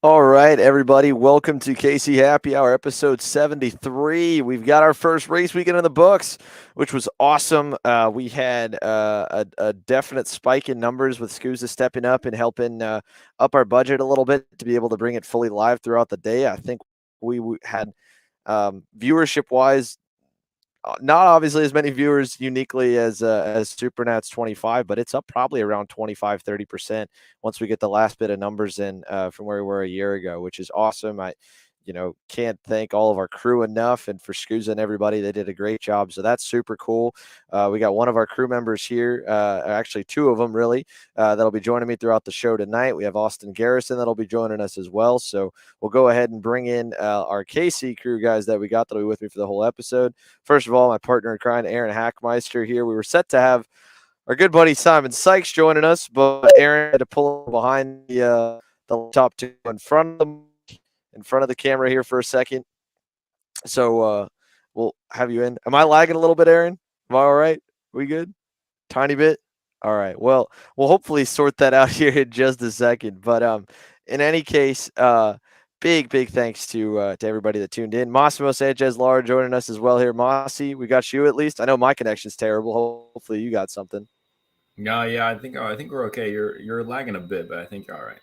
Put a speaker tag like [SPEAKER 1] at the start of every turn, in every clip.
[SPEAKER 1] All right, everybody, welcome to KC Happy Hour, episode 73. We've got our first race weekend in the books, which was awesome. We had a definite spike in numbers with Scusa stepping up and helping up our budget a little bit to be able to bring it fully live throughout the day. I think we had viewership-wise, not obviously as many viewers uniquely as Supernats 25, but it's up probably around 25-30% once we get the last bit of numbers in from where we were a year ago, which is awesome. I can't thank all of our crew enough, and for Scusa and everybody, they did a great job. So that's super cool. We got one of our crew members here, actually two of them really, that'll be joining me throughout the show tonight. We have Austin Garrison that'll be joining us as well. So we'll go ahead and bring in our KC crew guys that we got that'll be with me for the whole episode. First of all, my partner in crime, Aaron Hackmeister here. We were set to have our good buddy Simon Sikes joining us, but Aaron had to pull behind the top two in front of the camera here for a second. So we'll have you in. Am I lagging a little bit, Aaron? Am I all right? We good? Tiny bit? All right. Well, we'll hopefully sort that out here in just a second. But in any case, big thanks to everybody that tuned in. Massimo, Sanchez-Lara joining us as well here. Mossy, we got you at least. I know my connection's terrible. Hopefully you got something.
[SPEAKER 2] No, yeah, I think we're okay. You're lagging a bit, but I think you're all right.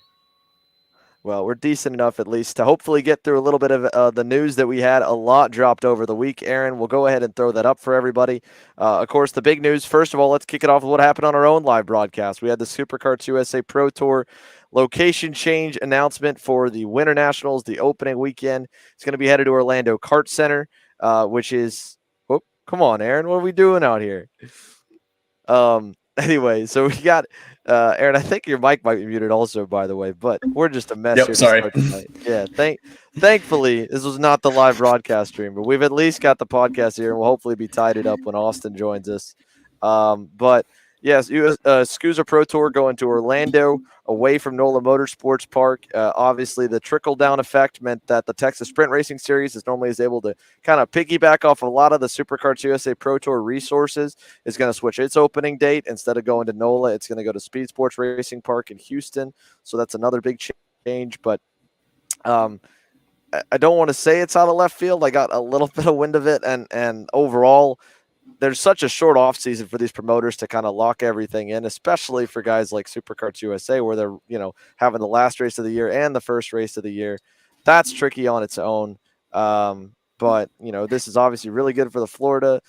[SPEAKER 1] Well, we're decent enough at least to hopefully get through a little bit of the news that we had. A lot dropped over the week, Aaron. We'll go ahead and throw that up for everybody. Of course, the big news, first of all, let's kick it off with what happened on our own live broadcast. We had the Supercarts USA Pro Tour location change announcement for the Winter Nationals, the opening weekend. It's going to be headed to Orlando Kart Center, which is, oh, come on, Aaron. What are we doing out here? Anyway, so we got Aaron, I think your mic might be muted also, by the way, but we're just a mess
[SPEAKER 2] Yep,
[SPEAKER 1] here to
[SPEAKER 2] sorry.
[SPEAKER 1] start tonight. Yeah, thankfully this was not the live broadcast stream, but we've at least got the podcast here and we'll hopefully be tidied up when Austin joins us. But yes, SCUSA Pro Tour going to Orlando away from NOLA Motorsports Park. Obviously, the trickle down effect meant that the Texas Sprint Racing Series is normally able to kind of piggyback off a lot of the Supercarts USA Pro Tour resources. Is going to switch its opening date. Instead of going to NOLA, it's going to go to Speed Sports Racing Park in Houston. So that's another big change. But um, I don't want to say it's out of left field. I got a little bit of wind of it, and overall, there's such a short off season for these promoters to kind of lock everything in, especially for guys like Supercarts USA, where they're having the last race of the year and the first race of the year. That's tricky on its own. But this is obviously really good for the Florida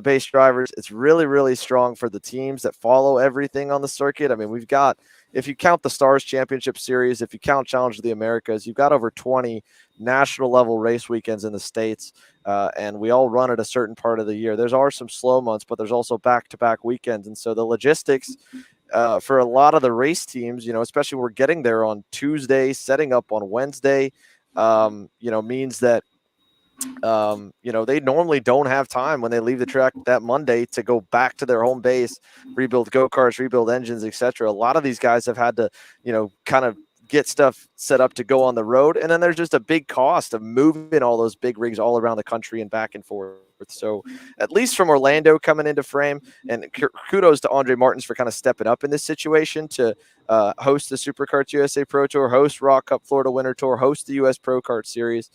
[SPEAKER 1] based drivers. It's really strong for the teams that follow everything on the circuit. I mean, we've got, if you count the Stars Championship Series, if you count Challenge of the Americas, you've got over 20 national level race weekends in the States. And we all run at a certain part of the year. There's are some slow months, but there's also back-to-back weekends. And so the logistics for a lot of the race teams, especially we're getting there on Tuesday, setting up on Wednesday, means that they normally don't have time when they leave the track that Monday to go back to their home base, rebuild go-karts, rebuild engines, etc. A lot of these guys have had to, kind of get stuff set up to go on the road. And then there's just a big cost of moving all those big rigs all around the country and back and forth. So at least from Orlando coming into frame, and kudos to Andre Martins for kind of stepping up in this situation to host the Supercarts USA Pro Tour, host Rock Cup Florida Winter Tour, host the US Pro Kart Series.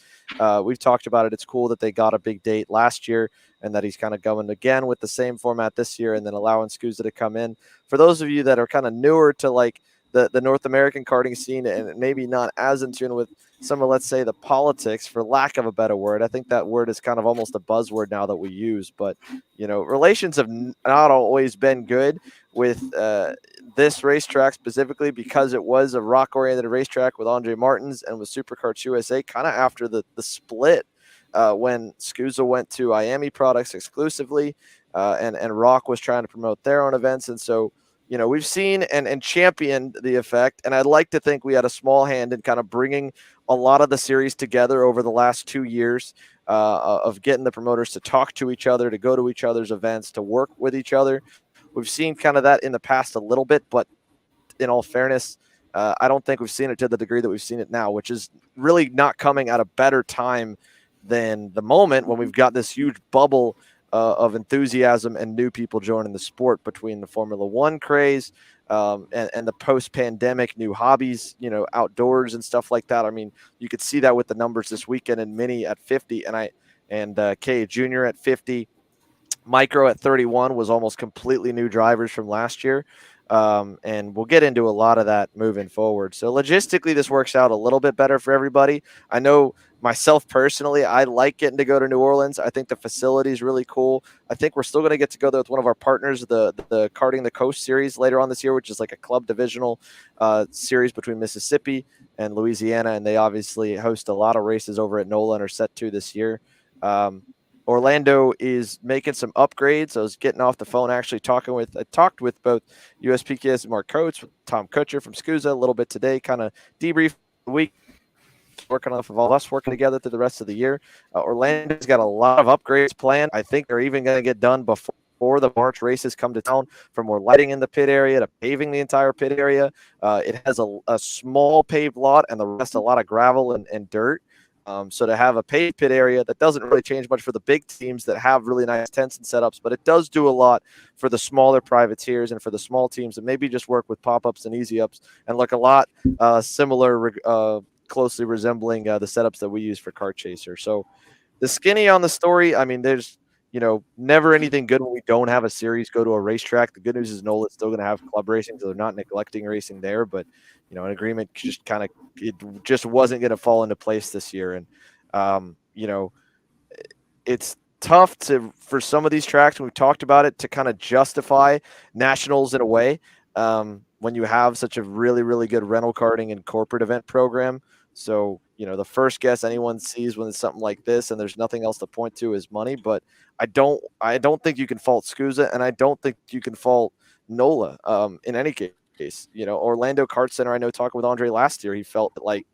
[SPEAKER 1] We've talked about it. It's cool that they got a big date last year and that he's kind of going again with the same format this year and then allowing SCUSA to come in. For those of you that are kind of newer to like the North American karting scene and maybe not as in tune with some of, let's say, the politics, for lack of a better word. I think that word is kind of almost a buzzword now that we use. But, relations have not always been good with this racetrack specifically because it was a rock-oriented racetrack with Andre Martins and with Supercarts USA kind of after the split when SCUSA went to Miami products exclusively and Rock was trying to promote their own events. And so, we've seen and championed the effect, and I'd like to think we had a small hand in kind of bringing a lot of the series together over the last 2 years of getting the promoters to talk to each other, to go to each other's events, to work with each other. We've seen kind of that in the past a little bit, but in all fairness, I don't think we've seen it to the degree that we've seen it now, which is really not coming at a better time than the moment when we've got this huge bubble of enthusiasm and new people joining the sport between the Formula One craze and the post-pandemic new hobbies, outdoors and stuff like that. I mean, you could see that with the numbers this weekend and Mini at 50 and K Jr. at 50. Micro at 31 was almost completely new drivers from last year. And we'll get into a lot of that moving forward. So logistically, this works out a little bit better for everybody. I know myself personally, I like getting to go to New Orleans. I think the facility is really cool. I think we're still going to get to go there with one of our partners, the Karting the Coast series later on this year, which is like a club divisional series between Mississippi and Louisiana. And they obviously host a lot of races over at NOLA and are set to this year. Orlando is making some upgrades. I was getting off the phone actually I talked with both USPKS and Mark Coates, with Tom Kutcher from SCUSA a little bit today, kind of debrief the week, working off of all us working together through the rest of the year. Orlando's got a lot of upgrades planned. I think they're even going to get done before the March races come to town, from more lighting in the pit area to paving the entire pit area. It has a small paved lot and the rest a lot of gravel and dirt. So to have a paid pit area that doesn't really change much for the big teams that have really nice tents and setups, but it does do a lot for the smaller privateers and for the small teams that maybe just work with pop-ups and easy ups and look a lot similar, closely resembling the setups that we use for Kart Chaser. So the skinny on the story, I mean, there's never anything good when we don't have a series go to a racetrack. The good news is NOLA's still going to have club racing, so they're not neglecting racing there. But an agreement just kind of it just wasn't going to fall into place this year, and it's tough for some of these tracks, and we've talked about it, to kind of justify nationals in a way when you have such a really, really good rental karting and corporate event program. So, the first guess anyone sees when it's something like this and there's nothing else to point to is money. But I don't think you can fault SCUSA, and I don't think you can fault NOLA in any case. Orlando Kart Center, I know talking with Andre last year, he felt like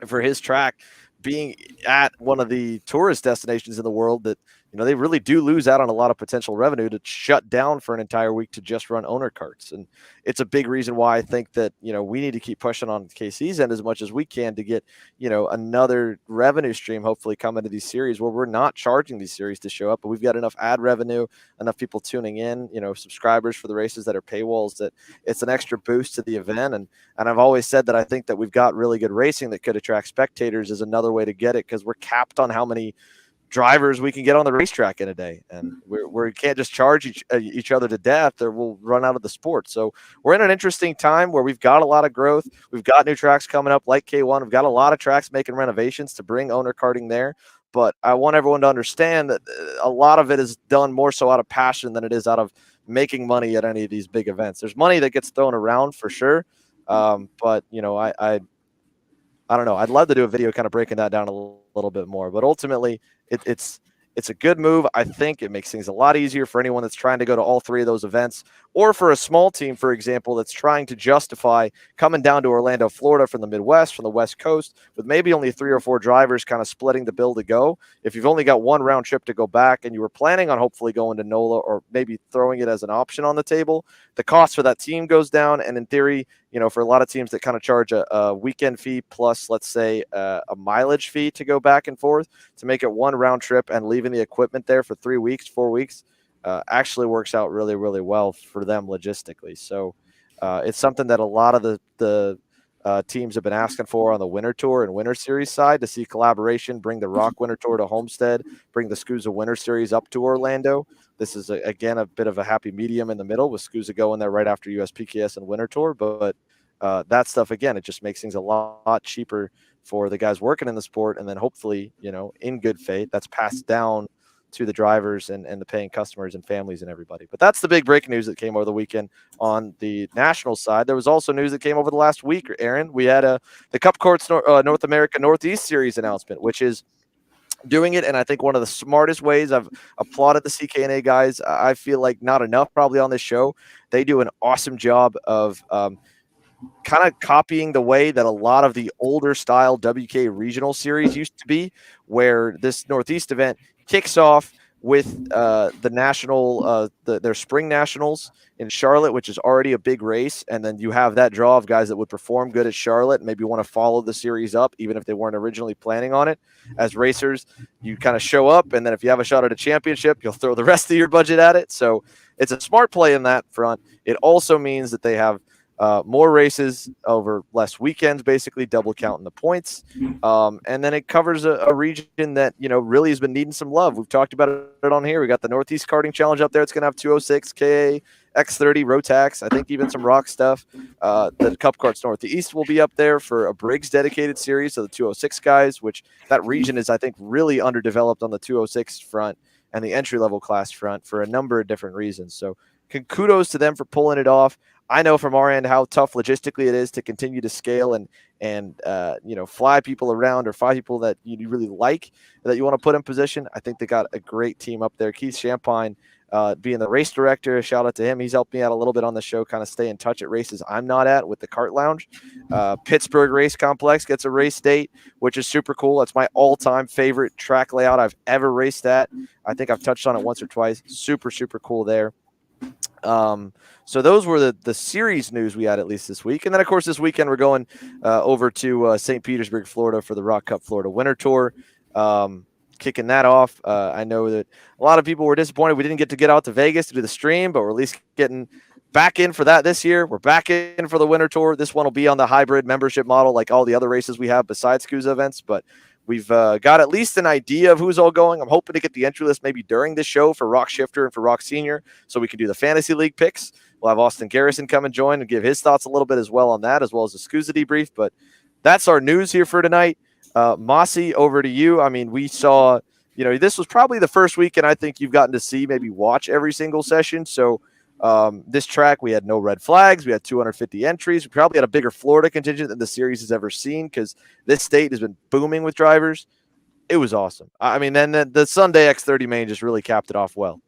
[SPEAKER 1] for his track being at one of the tourist destinations in the world that they really do lose out on a lot of potential revenue to shut down for an entire week to just run owner carts. And it's a big reason why I think that we need to keep pushing on KC's end as much as we can to get another revenue stream hopefully coming to these series where we're not charging these series to show up, but we've got enough ad revenue, enough people tuning in, subscribers for the races that are paywalls, that it's an extra boost to the event. And I've always said that I think that we've got really good racing that could attract spectators is another way to get it, because we're capped on how many drivers we can get on the racetrack in a day, and we can't just charge each other to death or we'll run out of the sport. So we're in an interesting time where we've got a lot of growth. We've got new tracks coming up like K1. We've got a lot of tracks making renovations to bring owner karting there, but I want everyone to understand that a lot of it is done more so out of passion than it is out of making money at any of these big events. There's money that gets thrown around for sure, but I don't know. I'd love to do a video kind of breaking that down a little bit more, but ultimately it's a good move. I think it makes things a lot easier for anyone that's trying to go to all three of those events, or for a small team, for example, that's trying to justify coming down to Orlando, Florida from the Midwest, from the West Coast, with maybe only 3 or 4 drivers kind of splitting the bill to go. If you've only got one round trip to go back and you were planning on hopefully going to NOLA or maybe throwing it as an option on the table, the cost for that team goes down. And in theory, for a lot of teams that kind of charge a weekend fee plus, let's say, a mileage fee to go back and forth, to make it one round trip and leaving the equipment there for 3 weeks, 4 weeks, actually works out really, really well for them logistically. So it's something that a lot of the teams have been asking for on the Winter Tour and Winter Series side, to see collaboration, bring the Rock Winter Tour to Homestead, bring the SCUSA Winter Series up to Orlando. This is, again, a bit of a happy medium in the middle, with SCUSA going there right after USPKS and Winter Tour. But that stuff, again, it just makes things a lot cheaper for the guys working in the sport. And then hopefully, in good faith, that's passed down to the drivers and the paying customers and families and everybody. But that's the big breaking news that came over the weekend on the national side. There was also news that came over the last week, Aaron. We had the Cup Courts North America Northeast Series announcement, which is doing it, and I think one of the smartest ways. I've applauded the CKNA guys. I feel like not enough probably on this show. They do an awesome job of kind of copying the way that a lot of the older style WK regional series used to be, where this Northeast event kicks off with the national, their spring nationals in Charlotte, which is already a big race. And then you have that draw of guys that would perform good at Charlotte and maybe want to follow the series up, even if they weren't originally planning on it. As racers, you kind of show up, and then if you have a shot at a championship, you'll throw the rest of your budget at it. So it's a smart play in that front. It also means that they have more races over less weekends, basically double counting the points. And then it covers a region that, really has been needing some love. We've talked about it on here. We got the Northeast Karting Challenge up there. It's going to have 206, KA, X30, Rotax, I think even some rock stuff. The Cup Karts Northeast will be up there for a Briggs dedicated series. So the 206 guys, which that region is, I think, really underdeveloped on the 206 front and the entry-level class front for a number of different reasons. So kudos to them for pulling it off. I know from our end how tough logistically it is to continue to scale and fly people around, or fly people that you really like, that you want to put in position. I think they got a great team up there. Keith Champagne being the race director, shout out to him. He's helped me out a little bit on the show, kind of stay in touch at races I'm not at with the Kart Lounge. Pittsburgh Race Complex gets a race date, which is super cool. That's my all-time favorite track layout I've ever raced at. I think I've touched on it once or twice. Super, super cool there. So those were the series news we had at least this week, and then of course this weekend we're going over to St. Petersburg, Florida, for the Rock Cup Florida Winter Tour. Kicking that off. I know that a lot of people were disappointed we didn't get to get out to Vegas to do the stream, but we're at least getting back in for that this year. We're back in for the Winter Tour. This one will be on the hybrid membership model, like all the other races we have besides SCUSA events, but we've got at least an idea of who's all going. I'm hoping to get the entry list maybe during the show for Rock Shifter and for Rock Senior, so we can do the Fantasy League picks. We'll have Austin Garrison come and join and give his thoughts a little bit as well on that, as well as the SCUSA debrief. But that's our news here for tonight. Mossy, over to you. I mean, we saw, this was probably the first weekend I think you've gotten to see, maybe watch every single session. So this track, we had no red flags. We had 250 entries. We probably had a bigger Florida contingent than the series has ever seen, because this state has been booming with drivers. It was awesome. I mean, then the Sunday X30 main just really capped it off well.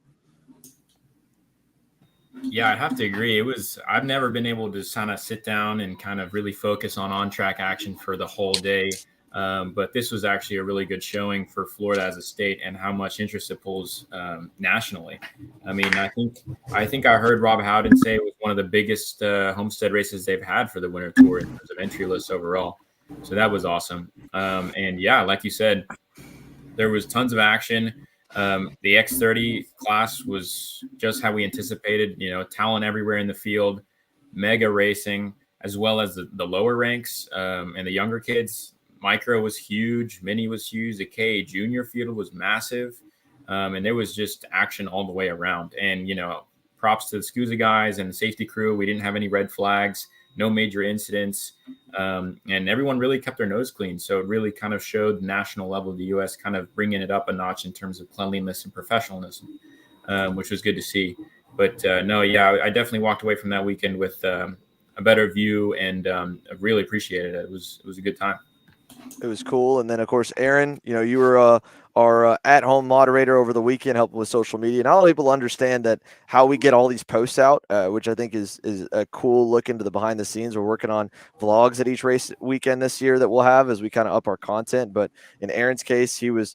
[SPEAKER 2] Yeah, I have to agree. I've never been able to kind of sit down and kind of really focus on track action for the whole day. But this was actually a really good showing for Florida as a state, and how much interest it pulls nationally. I mean, I think I heard Rob Howden say it was one of the biggest Homestead races they've had for the Winter Tour in terms of entry lists overall. So that was awesome. And yeah, like you said, there was tons of action. The X30 class was just how we anticipated, talent everywhere in the field, mega racing, as well as the lower ranks and the younger kids. Micro was huge. Mini was huge. The K junior field was massive. And there was just action all the way around. And, props to the SCUSA guys and the safety crew. We didn't have any red flags, no major incidents. And everyone really kept their nose clean. So it really kind of showed the national level of the U.S. kind of bringing it up a notch in terms of cleanliness and professionalism, which was good to see. But I definitely walked away from that weekend with a better view, and I really appreciated it. It was a good time.
[SPEAKER 1] It was cool. And then, of course, Aaron, you were our at-home moderator over the weekend, helping with social media. And all people understand that how we get all these posts out, which I think is a cool look into the behind the scenes. We're working on vlogs at each race weekend this year that we'll have as we kind of up our content. But in Aaron's case, he was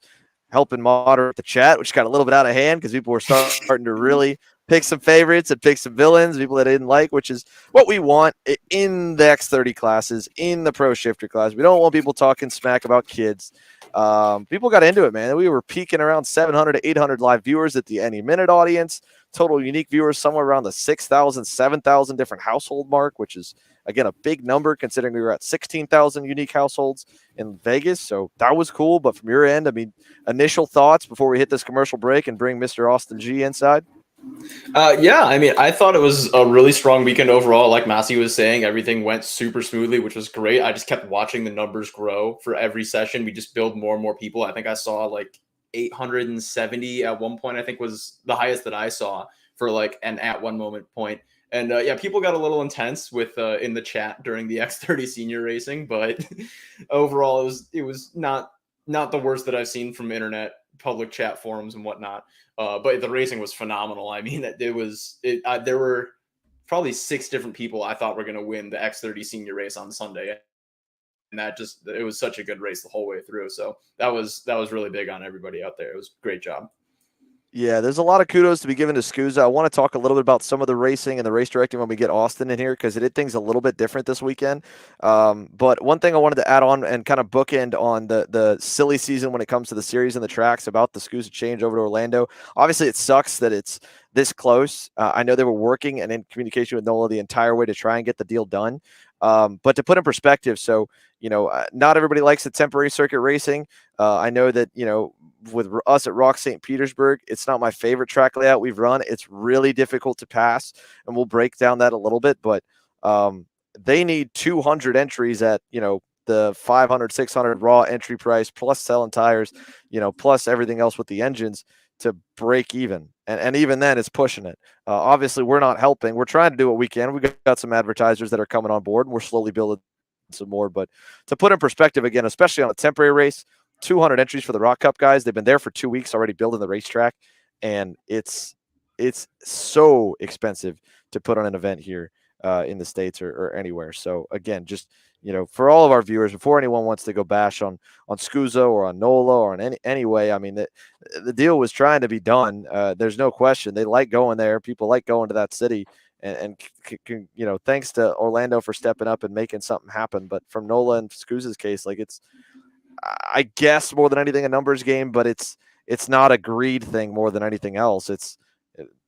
[SPEAKER 1] helping moderate the chat, which got a little bit out of hand because people were starting to really pick some favorites and pick some villains, people that I didn't like, which is what we want in the X30 classes, in the Pro Shifter class. We don't want people talking smack about kids. People got into it, man. We were peaking around 700 to 800 live viewers at the Any Minute audience. Total unique viewers somewhere around the 6,000, 7,000 different household mark, which is, again, a big number considering we were at 16,000 unique households in Vegas. So that was cool. But from your end, I mean, initial thoughts before we hit this commercial break and bring Mr. Austin G inside?
[SPEAKER 3] Yeah, I mean, I thought it was a really strong weekend overall. Like Massimo was saying, everything went super smoothly, which was great. I just kept watching the numbers grow for every session. We just build more and more people. I think I saw like 870 at one point, I think was the highest that I saw for like an at one moment point. And people got a little intense with in the chat during the X30 senior racing, but overall it was not the worst that I've seen from internet public chat forums and whatnot. But the racing was phenomenal. I mean, there were probably 6 different people I thought were going to win the X30 senior race on Sunday. And it was such a good race the whole way through. So that was really big on everybody out there. It was a great job.
[SPEAKER 1] Yeah, there's a lot of kudos to be given to SCUSA. I want to talk a little bit about some of the racing and the race directing when we get Austin in here, because it did things a little bit different this weekend. But one thing I wanted to add on and kind of bookend on the silly season when it comes to the series and the tracks about the SCUSA change over to Orlando. Obviously, it sucks that it's this close. I know they were working and in communication with NOLA the entire way to try and get the deal done. But to put in perspective, so, not everybody likes the temporary circuit racing. I know that, with us at Rock St. Petersburg, it's not my favorite track layout we've run. It's really difficult to pass, and we'll break down that a little bit, but they need 200 entries at, the 500, 600 raw entry price, plus selling tires, plus everything else with the engines to break even. And even then it's pushing it. Obviously we're not helping. We're trying to do what we can. We got some advertisers that are coming on board, and we're slowly building some more. But to put in perspective again, especially on a temporary race, 200 entries for the Rock Cup guys. They've been there for 2 weeks already building the racetrack, and it's so expensive to put on an event here in the States or anywhere. So again, just for all of our viewers, before anyone wants to go bash on Scusa or on Nola or on any way, I mean, the deal was trying to be done. There's no question. They like going there. People like going to that city. And thanks to Orlando for stepping up and making something happen. But from Nola and Scusa's case, like, it's, I guess, more than anything, a numbers game, but it's not a greed thing more than anything else.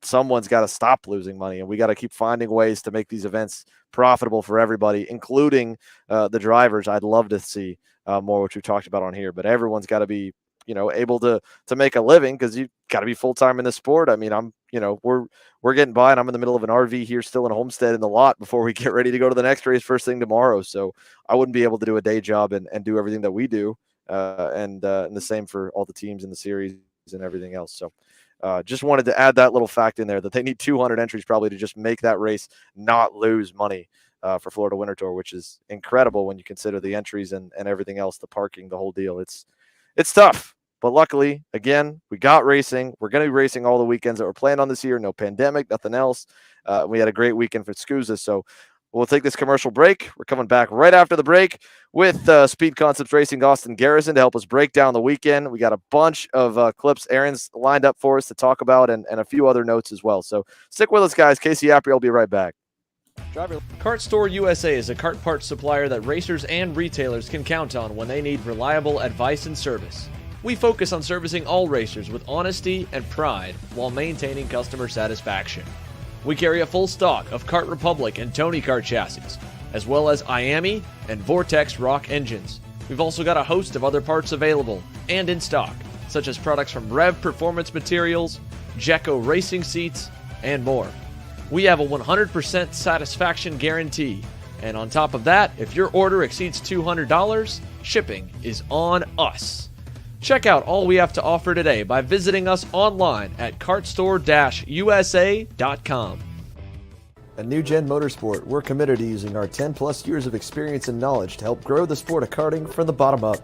[SPEAKER 1] Someone's got to stop losing money, and we got to keep finding ways to make these events profitable for everybody, including the drivers. I'd love to see more, which we talked about on here, but everyone's got to be, able to make a living, because you've got to be full-time in the sport. I mean, we're getting by, and I'm in the middle of an RV here still in Homestead in the lot before we get ready to go to the next race first thing tomorrow. So I wouldn't be able to do a day job and do everything that we do. And the same for all the teams in the series and everything else. So just wanted to add that little fact in there, that they need 200 entries probably to just make that race not lose money for Florida Winter Tour, which is incredible when you consider the entries and everything else, the parking, the whole deal. It's tough. But luckily, again, we got racing. We're going to be racing all the weekends that we're planned on this year. No pandemic, nothing else. We had a great weekend for Scusa. So we'll take this commercial break. We're coming back right after the break with Speed Concepts Racing Austin Garrison to help us break down the weekend. We got a bunch of clips Aaron's lined up for us to talk about, and a few other notes as well. So stick with us, guys. Casey Apri will be right back.
[SPEAKER 4] Kart Store USA is a kart parts supplier that racers and retailers can count on when they need reliable advice and service. We focus on servicing all racers with honesty and pride while maintaining customer satisfaction. We carry a full stock of Kart Republic and Tony Kart chassis, as well as Miami and Vortex Rock engines. We've also got a host of other parts available and in stock, such as products from Rev Performance Materials, Jecco Racing Seats, and more. We have a 100% satisfaction guarantee, and on top of that, if your order exceeds $200, shipping is on us. Check out all we have to offer today by visiting us online at kartstore-usa.com.
[SPEAKER 1] At New Gen Motorsport, we're committed to using our 10-plus years of experience and knowledge to help grow the sport of karting from the bottom up.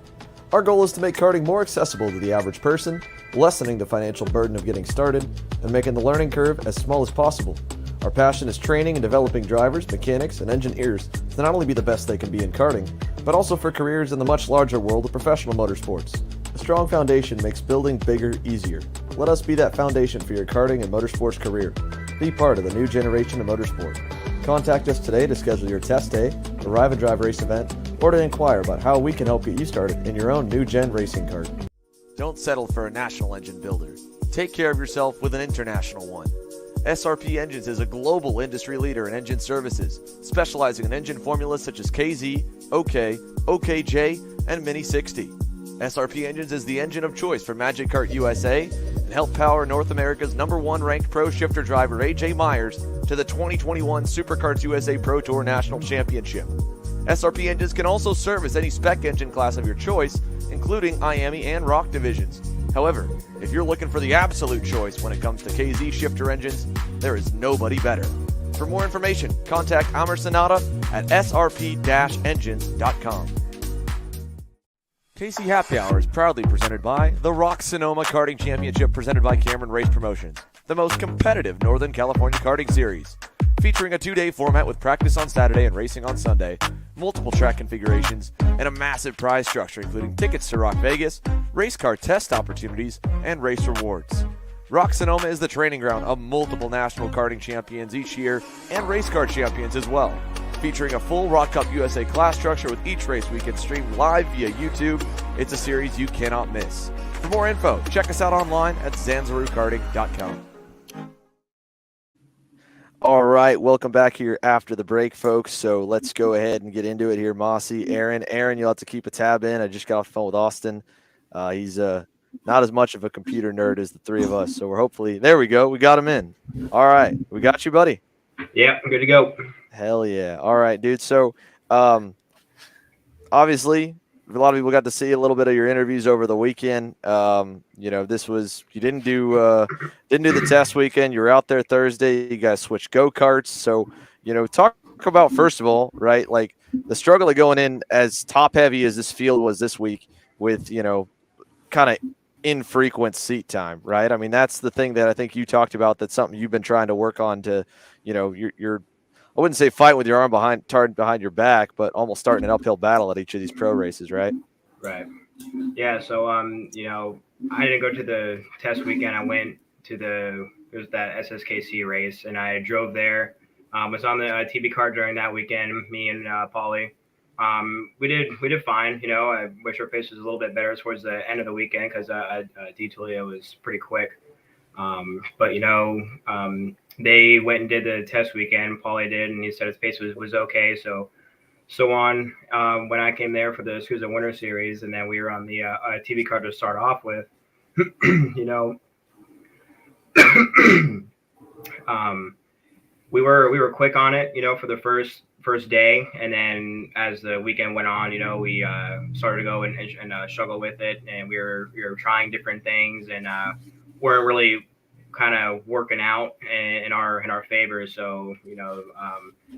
[SPEAKER 1] Our goal is to make karting more accessible to the average person, lessening the financial burden of getting started, and making the learning curve as small as possible. Our passion is training and developing drivers, mechanics, and engineers to not only be the best they can be in karting, but also for careers in the much larger world of professional motorsports. A strong foundation makes building bigger easier. Let us be that foundation for your karting and motorsports career. Be part of the new generation of motorsport. Contact us today to schedule your test day, arrive and drive race event, or to inquire about how we can help get you started in your own new gen racing kart. Don't settle for a national engine builder. Take care of yourself with an international one. SRP Engines is a global industry leader in engine services, specializing in engine formulas such as KZ, OK, OKJ, and Mini 60. SRP Engines is the engine of choice for Magic Kart USA and helped power North America's #1 ranked pro shifter driver AJ Myers to the 2021 SuperKarts USA Pro Tour National Championship. SRP Engines can also service any spec engine class of your choice, including Miami and Rock divisions. However, if you're looking for the absolute choice when it comes to KZ shifter engines, there is nobody better. For more information, contact Amr Sanada at srp-engines.com. KC Happy Hour is proudly presented by the Rock Sonoma Karting Championship, presented by Cameron Race Promotions, the most competitive Northern California karting series. Featuring a 2-day format with practice on Saturday and racing on Sunday, multiple track configurations, and a massive prize structure including tickets to Rock Vegas, race car test opportunities, and race rewards. Rock Sonoma is the training ground of multiple national karting champions each year and race car champions as well. Featuring a full Rock Cup USA class structure with each race weekend streamed live via YouTube, it's a series you cannot miss. For more info, check us out online at zanzarukarting.com. All right, welcome back here after the break, folks. So let's go ahead and get into it here. Mossy, Aaron, you'll have to keep a tab in. I just got off the phone with Austin. He's not as much of a computer nerd as the three of us. So we're hopefully, there we go. We got him in. All right, we got you, buddy.
[SPEAKER 5] Yeah, I'm good to go.
[SPEAKER 1] Hell yeah. All right, dude. So obviously, a lot of people got to see a little bit of your interviews over the weekend. This was, you didn't do the test weekend. You were out there Thursday. You guys switched go-karts. So, talk about, first of all, right, like the struggle of going in as top heavy as this field was this week with, kind of infrequent seat time, right? I mean, that's the thing that I think you talked about. That's something you've been trying to work on to, you're I wouldn't say fight with your arm tied behind your back, but almost starting an uphill battle at each of these pro races, right?
[SPEAKER 5] Right. Yeah. So I didn't go to the test weekend. I went to it was that SSKC race, and I drove there. Was on the TV car during that weekend. Me and Paulie. We did fine. I wish our pace was a little bit better towards the end of the weekend because D'Tullio was pretty quick. But they went and did the test weekend. Paulie did, and he said his pace was okay. So on when I came there for the SKUSA Winter Series, and then we were on the TV card to start off with, we were quick on it, for the first day, and then as the weekend went on, we started to go and struggle with it, and we were trying different things, and weren't really kind of working out in our favor. So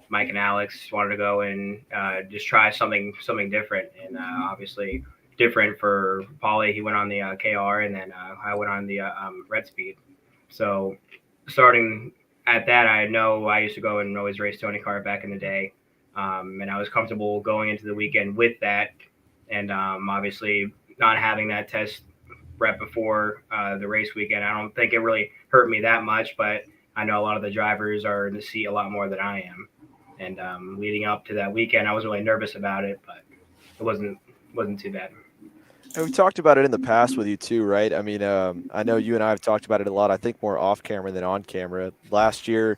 [SPEAKER 5] Mike and Alex wanted to go and just try something different, and obviously different for Paulie. He went on the KR, and then I went on the Red Speed. So starting at that, I know I used to go and always race Tony Kart back in the day, and I was comfortable going into the weekend with that, and obviously not having that test rep before the race weekend, I don't think it really hurt me that much, but I know a lot of the drivers are in the seat a lot more than I am. And leading up to that weekend, I was really nervous about it, but it wasn't too bad.
[SPEAKER 1] And we've talked about it in the past with you too, right? I mean, I know you and I have talked about it a lot. I think more off camera than on camera. Last year,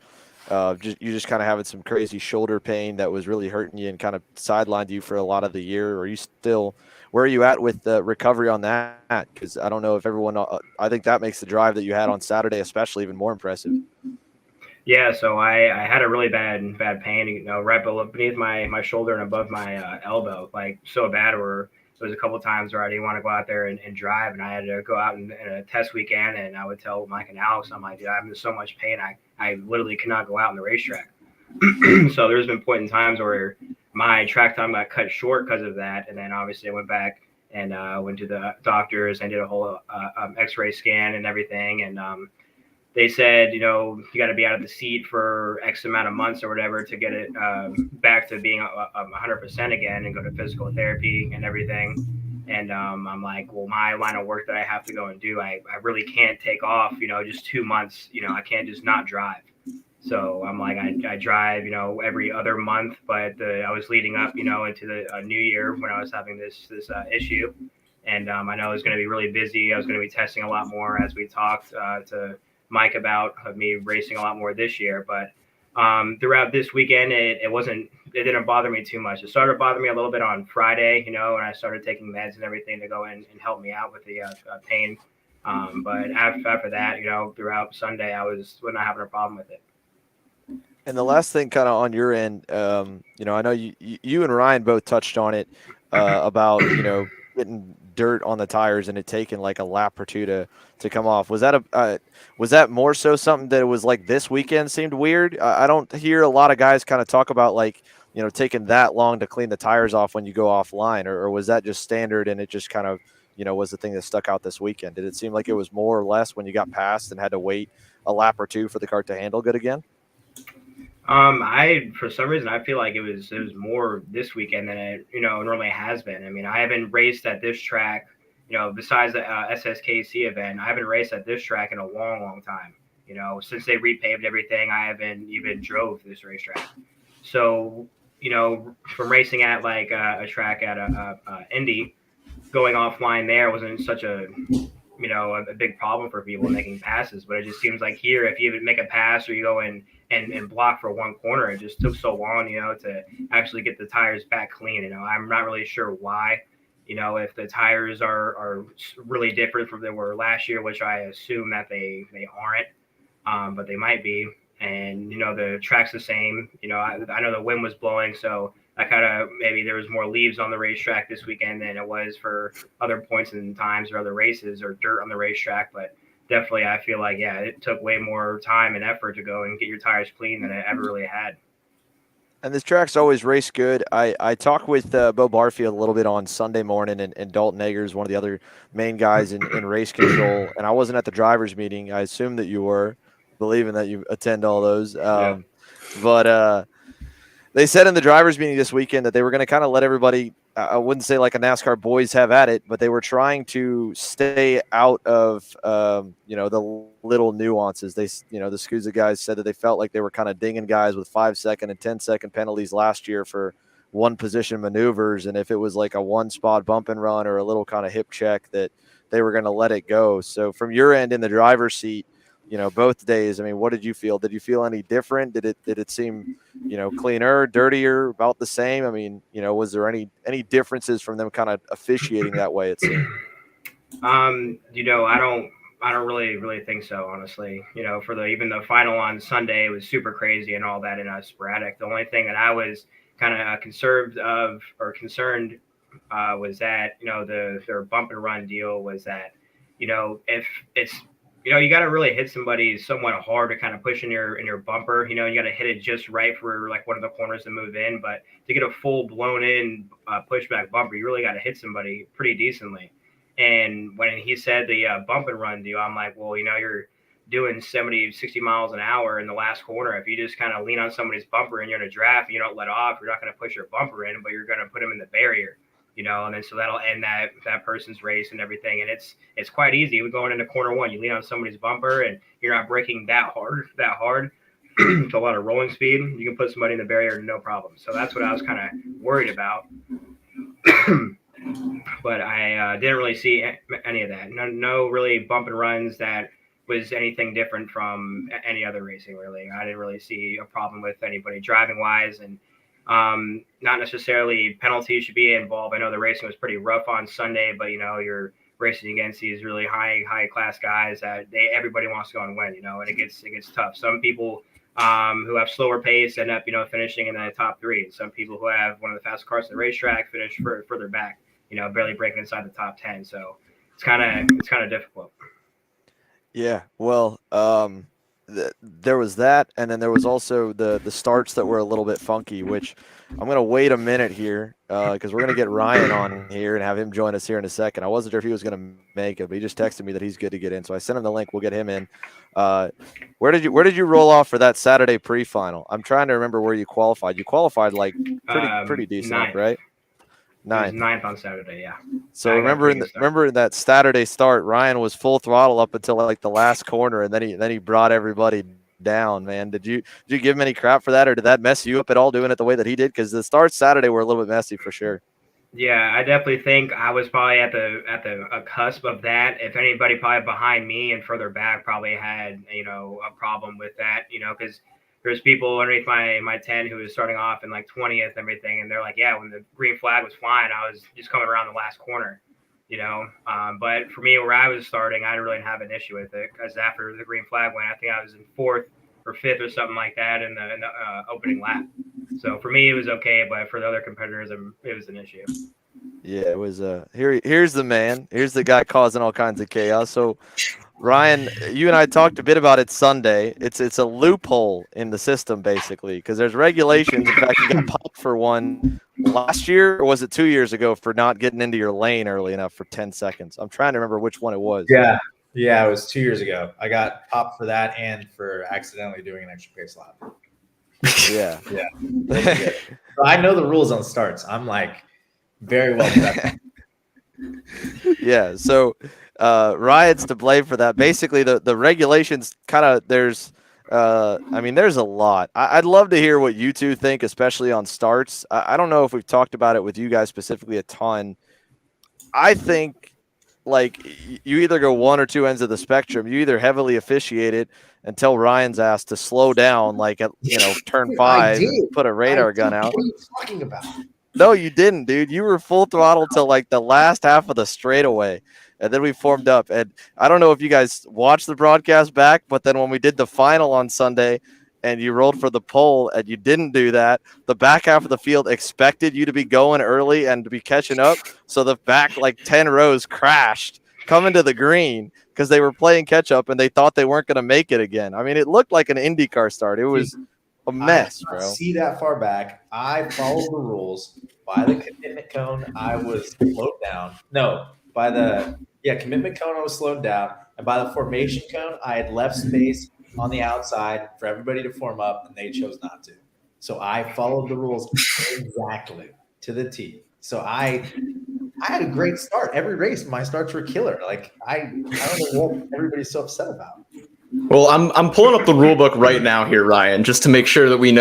[SPEAKER 1] you just kind of having some crazy shoulder pain that was really hurting you and kind of sidelined you for a lot of the year. Are you still? Where are you at with the recovery on that? Because I don't know if everyone. I think that makes the drive that you had on Saturday, especially, even more impressive.
[SPEAKER 5] Yeah, so I had a really bad pain, right beneath my shoulder and above my elbow, like so bad where there was a couple of times where I didn't want to go out there and drive, and I had to go out in a test weekend, and I would tell Mike and Alex, I'm like, dude, I'm in so much pain, I literally cannot go out on the racetrack. So there's been point in times where my track time got cut short because of that, and then obviously I went back and went to the doctors and did a whole X-ray scan and everything, and they said, you got to be out of the seat for X amount of months or whatever to get it back to being 100% again and go to physical therapy and everything. And I'm like, well, my line of work that I have to go and do, I really can't take off, just 2 months. I can't just not drive. So I'm like, I drive, every other month, but I was leading up, into the new year when I was having this issue. And I know I was going to be really busy. I was going to be testing a lot more, as we talked to Mike about, of me racing a lot more this year. But throughout this weekend, it didn't bother me too much. It started to bother me a little bit on Friday, and I started taking meds and everything to go in and help me out with the pain. But after that, throughout Sunday, I was not having a problem with it.
[SPEAKER 1] And the last thing, kind of on your end, I know you and Ryan both touched on it about getting dirt on the tires and it taking like a lap or two to come off. Was that more so something that was like this weekend seemed weird? I don't hear a lot of guys kind of talk about like taking that long to clean the tires off when you go offline, or was that just standard and it just kind of was the thing that stuck out this weekend? Did it seem like it was more or less when you got past and had to wait a lap or two for the cart to handle good again?
[SPEAKER 5] For some reason, I feel like it was more this weekend than it, normally has been. I mean, I haven't raced at this track, besides the SSKC event, I haven't raced at this track in a long, long time. Since they repaved everything, I haven't even drove this racetrack. So, from racing at like a track at a Indy, going offline there wasn't such a big problem for people making passes. But it just seems like here, if you even make a pass or you go in and block for one corner, it just took so long, to actually get the tires back clean. I'm not really sure why, if the tires are really different from they were last year, which I assume that they aren't, but they might be. And, the track's the same. I know the wind was blowing, so I kind of, maybe there was more leaves on the racetrack this weekend than it was for other points in times or other races or dirt on the racetrack. But definitely, I feel like, it took way more time and effort to go and get your tires clean than it ever really had.
[SPEAKER 1] And this track's always race good. I talked with Bo Barfield a little bit on Sunday morning, and Dalton Eggers, one of the other main guys in race control. And I wasn't at the drivers' meeting. I assume that you were, believing that you attend all those. But they said in the drivers meeting this weekend that they were going to kind of let everybody, I wouldn't say like a NASCAR boys have at it, but they were trying to stay out of, the little nuances. They, the SCUSA guys said that they felt like they were kind of dinging guys with 5-second and 10-second penalties last year for one position maneuvers. And if it was like a one spot bump and run or a little kind of hip check, that they were going to let it go. So from your end in the driver's seat, both days, I mean, what did you feel? Did you feel any different? Did it seem, cleaner, dirtier, about the same? I mean, was there any differences from them kind of officiating that way, it seemed?
[SPEAKER 5] I don't really think so, honestly. For even the final on Sunday was super crazy and all that and sporadic. The only thing that I was kind of concerned was that, their bump and run deal was that, if it's, you got to really hit somebody somewhat hard to kind of push in your bumper. You got to hit it just right for like one of the corners to move in. But to get a full blown in pushback bumper, you really got to hit somebody pretty decently. And when he said the bump and run deal, I'm like, well, you're doing 70, 60 miles an hour in the last corner. If you just kind of lean on somebody's bumper and you're in a draft and you don't let off, you're not going to push your bumper in, but you're going to put him in the barrier. And then so that'll end that person's race and everything. And it's quite easy. We're going into corner one. You lean on somebody's bumper and you're not braking that hard. It's a lot of rolling speed. You can put somebody in the barrier, no problem. So that's what I was kind of worried about. But I didn't really see any of that. No really bump and runs that was anything different from any other racing, really. I didn't really see a problem with anybody driving wise, and not necessarily penalties should be involved. I know the racing was pretty rough on Sunday, but you're racing against these really high class guys that everybody wants to go and win, and it gets tough. Some people who have slower pace end up finishing in the top three. Some people who have one of the fastest cars in the racetrack finish further back, barely breaking inside the top 10. So it's kind of difficult.
[SPEAKER 1] Yeah, well, there was that, and then there was also the starts that were a little bit funky, which I'm going to wait a minute here because we're going to get Ryan on here and have him join us here in a second. I wasn't sure if he was going to make it, but he just texted me that he's good to get in, so I sent him the link. We'll get him in. Where did you roll off for that Saturday pre-final? I'm trying to remember where you qualified. You qualified like pretty decent, right?
[SPEAKER 5] Ninth on Saturday, yeah.
[SPEAKER 1] So remember in that Saturday start, Ryan was full throttle up until like the last corner, and then he brought everybody down. Man, did you give him any crap for that, or did that mess you up at all doing it the way that he did? Because the starts Saturday were a little bit messy for sure.
[SPEAKER 5] Yeah, I definitely think I was probably at the cusp of that. If anybody probably behind me and further back probably had a problem with that, because there's people underneath my 10 who was starting off in like 20th and everything. And they're like, yeah, when the green flag was flying, I was just coming around the last corner, But for me, where I was starting, I didn't really have an issue with it because after the green flag went, I think I was in 4th or 5th or something like that in the opening lap. So for me, it was okay. But for the other competitors, it was an issue.
[SPEAKER 1] Yeah, it was. Here's the man. Here's the guy causing all kinds of chaos. So, Ryan, you and I talked a bit about it Sunday. It's a loophole in the system, basically, because there's regulations. In fact, you got popped for one last year, or was it 2 years ago, for not getting into your lane early enough for 10 seconds. I'm trying to remember which one it was.
[SPEAKER 6] Yeah, it was 2 years ago. I got popped for that and for accidentally doing an extra pace lap.
[SPEAKER 1] Yeah.
[SPEAKER 6] So I know the rules on starts. I'm like very well prepped.
[SPEAKER 1] Yeah, so Ryan's to blame for that. Basically, the regulations kind of there's a lot. I'd love to hear what you two think, especially on starts. I don't know if we've talked about it with you guys specifically a ton. I think like you either go one or two ends of the spectrum. You either heavily officiate it and tell Ryan's ass to slow down, like at turn 5, and put a radar gun out.
[SPEAKER 6] What are you talking about?
[SPEAKER 1] No, you didn't, dude. You were full throttle till like the last half of the straightaway, and then we formed up. And I don't know if you guys watched the broadcast back, but then when we did the final on Sunday and you rolled for the pole and you didn't do that, the back half of the field expected you to be going early and to be catching up. So the back like 10 rows crashed coming to the green because they were playing catch up and they thought they weren't going to make it again. I mean, it looked like an IndyCar start. It was a mess, bro.
[SPEAKER 6] See that far back. I followed the rules. By the commitment cone, I was slowed down. No, by the commitment cone, I was slowed down. And by the formation cone, I had left space on the outside for everybody to form up, and they chose not to. So I followed the rules exactly to the T. So I had a great start. Every race, my starts were killer. Like I don't know what everybody's so upset about.
[SPEAKER 3] Well, I'm pulling up the rule book right now here, Ryan, just to make sure that we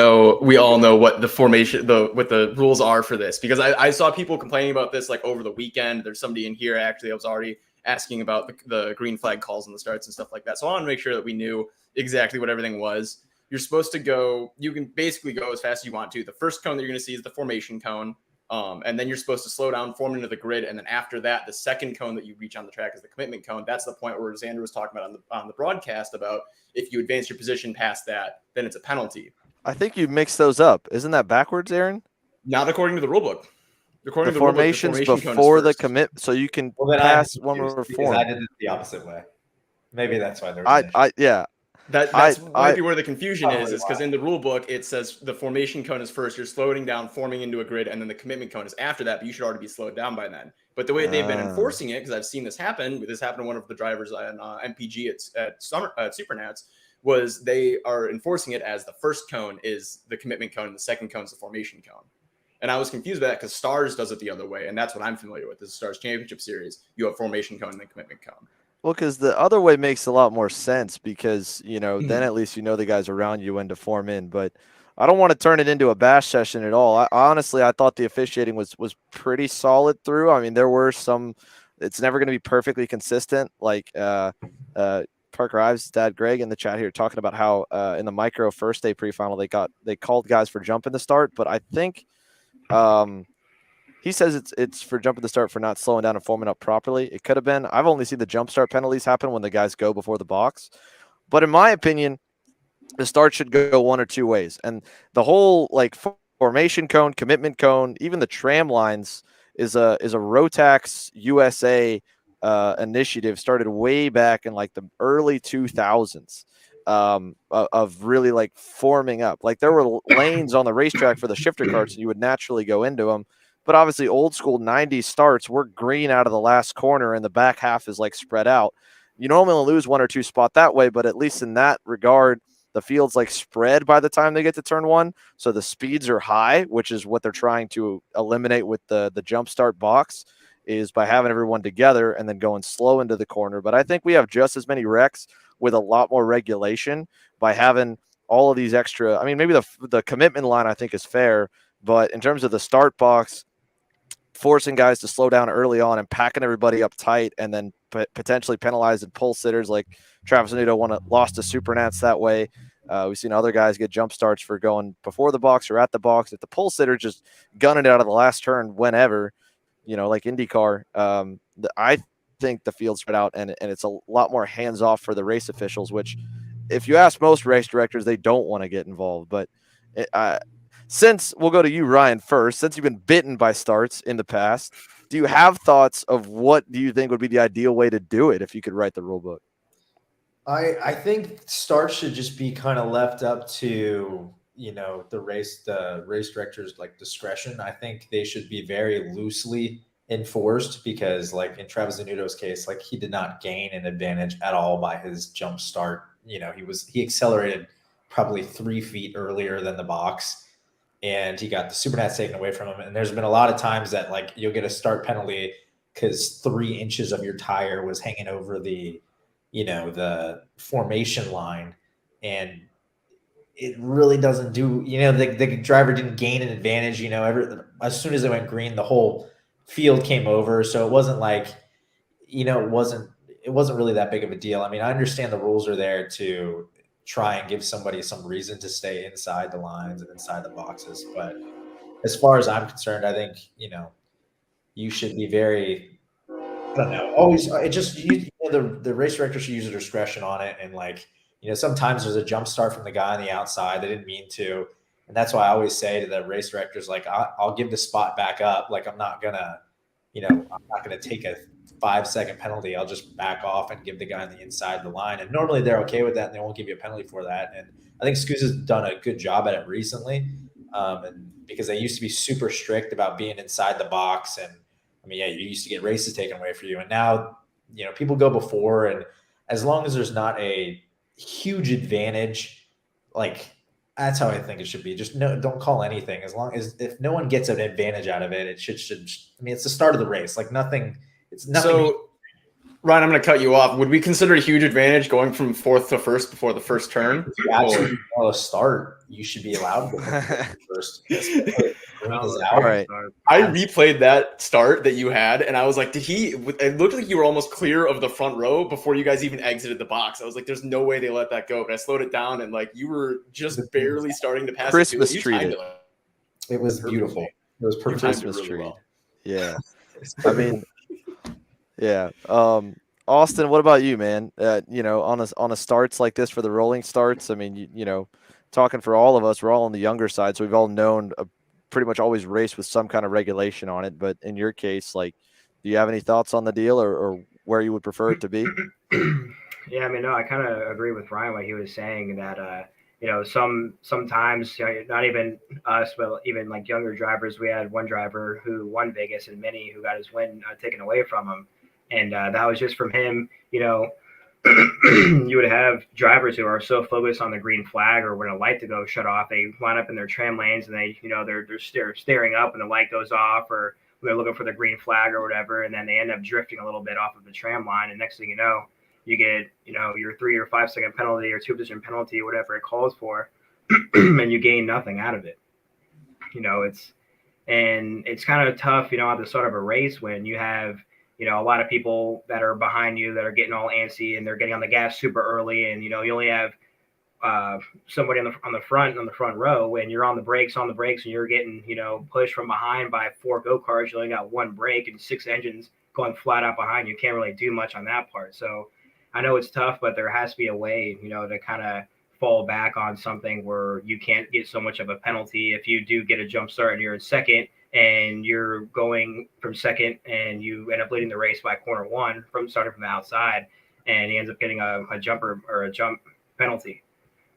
[SPEAKER 3] all know what the formation, what the rules are for this, because I saw people complaining about this like over the weekend. There's somebody in here actually that was already asking about the green flag calls and the starts and stuff like that. So I want to make sure that we knew exactly what everything was. You're supposed to go. You can basically go as fast as you want to. The first cone that you're going to see is the formation cone. And then you're supposed to slow down, form into the grid, and then after that, the second cone that you reach on the track is the commitment cone. That's the point where Xander was talking about on the broadcast about if you advance your position past that, then it's a penalty.
[SPEAKER 1] I think you mixed those up. Isn't that backwards, Aaron?
[SPEAKER 3] Not according to the rule book. According
[SPEAKER 1] The
[SPEAKER 3] to the rule book,
[SPEAKER 1] formation's
[SPEAKER 3] the formation
[SPEAKER 1] before
[SPEAKER 3] cone
[SPEAKER 1] the
[SPEAKER 3] is first.
[SPEAKER 1] commit, so you can
[SPEAKER 6] Well, then
[SPEAKER 1] pass
[SPEAKER 6] I'm
[SPEAKER 1] one
[SPEAKER 6] confused
[SPEAKER 1] more
[SPEAKER 6] because
[SPEAKER 1] form.
[SPEAKER 6] I did it the opposite way. Maybe that's why there was an issue.
[SPEAKER 1] Yeah.
[SPEAKER 3] That might be where the confusion is because in the rule book it says the formation cone is first. You're slowing down, forming into a grid, and then the commitment cone is after that. But you should already be slowed down by then. But the way they've been enforcing it, because I've seen this happen. This happened to one of the drivers on MPG at Supernats. Was they are enforcing it as the first cone is the commitment cone and the second cone is the formation cone. And I was confused by that because Stars does it the other way, and that's what I'm familiar with. This is Stars Championship Series. You have formation cone and then commitment cone.
[SPEAKER 1] Well, because the other way makes a lot more sense because, then at least the guys around you when to form in. But I don't want to turn it into a bash session at all. Honestly, I thought the officiating was pretty solid through. I mean, there were some – it's never going to be perfectly consistent. Like Parker Ives' dad, Greg, in the chat here talking about how in the micro first day pre-final they called guys for jumping the start. But I think he says it's for jumping the start for not slowing down and forming up properly. It could have been. I've only seen the jump start penalties happen when the guys go before the box. But in my opinion, the start should go one or two ways. And the whole formation cone, commitment cone, even the tram lines is a Rotax USA initiative started way back in the early 2000s. Of really forming up. There were lanes on the racetrack for the shifter carts and you would naturally go into them. But obviously old school 90s starts, we're green out of the last corner and the back half is spread out. You normally lose one or two spot that way, but at least in that regard, the field's spread by the time they get to turn one. So the speeds are high, which is what they're trying to eliminate with the jump start box is by having everyone together and then going slow into the corner. But I think we have just as many wrecks with a lot more regulation by having all of these extra. I mean, maybe the commitment line I think is fair, but in terms of the start box, forcing guys to slow down early on and packing everybody up tight and then potentially penalizing pull sitters like Travis Anuto lost to Supernats that way. We've seen other guys get jump starts for going before the box or at the box. If the pull sitter just gunning it out of the last turn whenever, like IndyCar, I think the field's spread out and it's a lot more hands off for the race officials, which if you ask most race directors, they don't want to get involved. But since we'll go to you, Ryan, first, since you've been bitten by starts in the past, do you have thoughts of what do you think would be the ideal way to do it if you could write the rule book?
[SPEAKER 6] I think starts should just be kind of left up to, the race director's discretion. I think they should be very loosely enforced because in Travis Anuto's case, he did not gain an advantage at all by his jump start. He accelerated probably 3 feet earlier than the box and he got the Supernats taken away from him. And there's been a lot of times that you'll get a start penalty because 3 inches of your tire was hanging over the formation line. And it really doesn't do, the driver didn't gain an advantage, as soon as it went green, the whole field came over. So it wasn't it wasn't really that big of a deal. I mean, I understand the rules are there to try and give somebody some reason to stay inside the lines and inside the boxes. But as far as I'm concerned, I think, you should be very, I don't know, always, it just, the race director should use their discretion on it. And sometimes there's a jump start from the guy on the outside. They didn't mean to. And that's why I always say to the race directors, I'll give the spot back up. I'm not gonna, I'm not going to take a 5-second penalty. I'll just back off and give the guy on the inside of the line. And normally they're okay with that and they won't give you a penalty for that. And I think Scoos has done a good job at it recently. And because they used to be super strict about being inside the box. And I mean, you used to get races taken away from you. And now, people go before, and as long as there's not a huge advantage, That's how I think it should be. Just don't call anything. As long as if no one gets an advantage out of it, it should. I mean, it's the start of the race. Like nothing. It's nothing.
[SPEAKER 3] So, Ryan, I'm going to cut you off. Would we consider a huge advantage going from fourth to first before the first turn?
[SPEAKER 6] If you absolutely want to start, you should be allowed to go first.
[SPEAKER 1] All right.
[SPEAKER 3] I replayed that start that you had, and I was like, it looked like you were almost clear of the front row before you guys even exited the box. I was like, there's no way they let that go. But I slowed it down, and like you were just barely starting to pass
[SPEAKER 1] Christmas
[SPEAKER 3] it.
[SPEAKER 1] tree.
[SPEAKER 6] It was beautiful. It was perfect.
[SPEAKER 1] Christmas tree. Well. Yeah. I mean, yeah. Austin, what about you, man? On a starts like this for the rolling starts, I mean, talking for all of us, we're all on the younger side, so we've all known pretty much always raced with some kind of regulation on it. But in your case, like, do you have any thoughts on the deal or where you would prefer it to be?
[SPEAKER 5] Yeah, I mean, no, I kind of agree with Ryan what he was saying that sometimes not even us, but even like younger drivers. We had one driver who won Vegas and many who got his win taken away from him. And that was just from him, you would have drivers who are so focused on the green flag or when a light to go shut off, they line up in their tram lanes and they're staring up and the light goes off, or they're looking for the green flag or whatever. And then they end up drifting a little bit off of the tram line. And next thing you know, you get, your 3 or 5 second penalty or 2 position penalty, whatever it calls for, and you gain nothing out of it. It's kind of tough, at the start of a race when you have, a lot of people that are behind you that are getting all antsy and they're getting on the gas super early. And, you only have somebody on the front row and you're on the brakes and you're getting, pushed from behind by 4 go-karts. You only got 1 brake and 6 engines going flat out behind you. Can't really do much on that part. So I know it's tough, but there has to be a way, to kind of fall back on something where you can't get so much of a penalty. If you do get a jump start and you're in second, and you're going from second and you end up leading the race by corner 1 from starting from the outside, and he ends up getting a jumper or a jump penalty.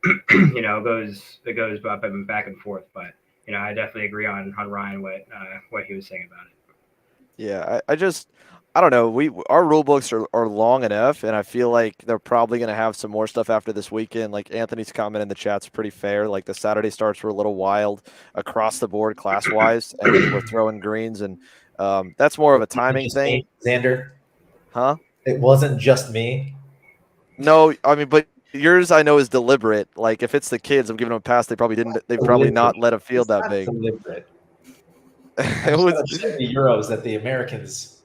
[SPEAKER 5] It goes back and forth. But, I definitely agree on Ryan what he was saying about it.
[SPEAKER 1] Yeah, I don't know. Our rule books are long enough, and I feel like they're probably going to have some more stuff after this weekend. Like Anthony's comment in the chat's pretty fair. Like the Saturday starts were a little wild across the board class wise, and we're throwing greens, and that's more of a timing thing.
[SPEAKER 6] Xander,
[SPEAKER 1] huh?
[SPEAKER 6] It wasn't just me.
[SPEAKER 1] No, I mean, but yours I know is deliberate. Like if it's the kids, I'm giving them a pass. They probably didn't. They probably not let a field that big.
[SPEAKER 6] Deliberate.
[SPEAKER 1] It was
[SPEAKER 6] the Euros that the Americans.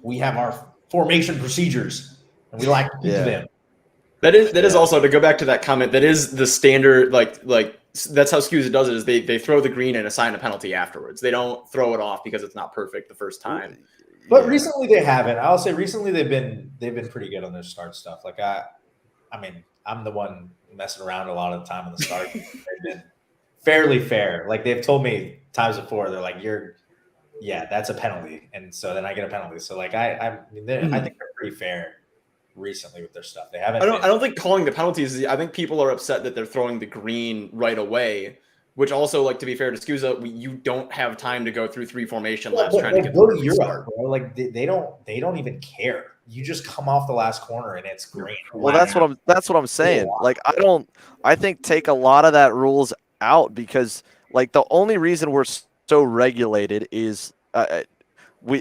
[SPEAKER 6] We have our formation procedures, and we like to keep them.
[SPEAKER 3] That is also, to go back to that comment, that is the standard, like that's how SCUSA does it, is they throw the green and assign a penalty afterwards. They don't throw it off because it's not perfect the first time.
[SPEAKER 6] But recently they haven't. I'll say recently they've been pretty good on their start stuff. Like I mean, I'm the one messing around a lot of the time on the start. They've been fairly fair. Like they've told me times before, they're like, that's a penalty, and so then I get a penalty. So like I think they're pretty fair recently with their stuff. They haven't.
[SPEAKER 3] I don't think calling the penalties. I think people are upset that they're throwing the green right away. Which also, like, to be fair to SCUSA, you don't have time to go through 3 formation laps trying to get
[SPEAKER 6] go to Europe, bro. Like they don't even care. You just come off the last corner and it's green.
[SPEAKER 1] Well, that's what I'm saying. Like I think take a lot of that rules out, because like the only reason we're so regulated is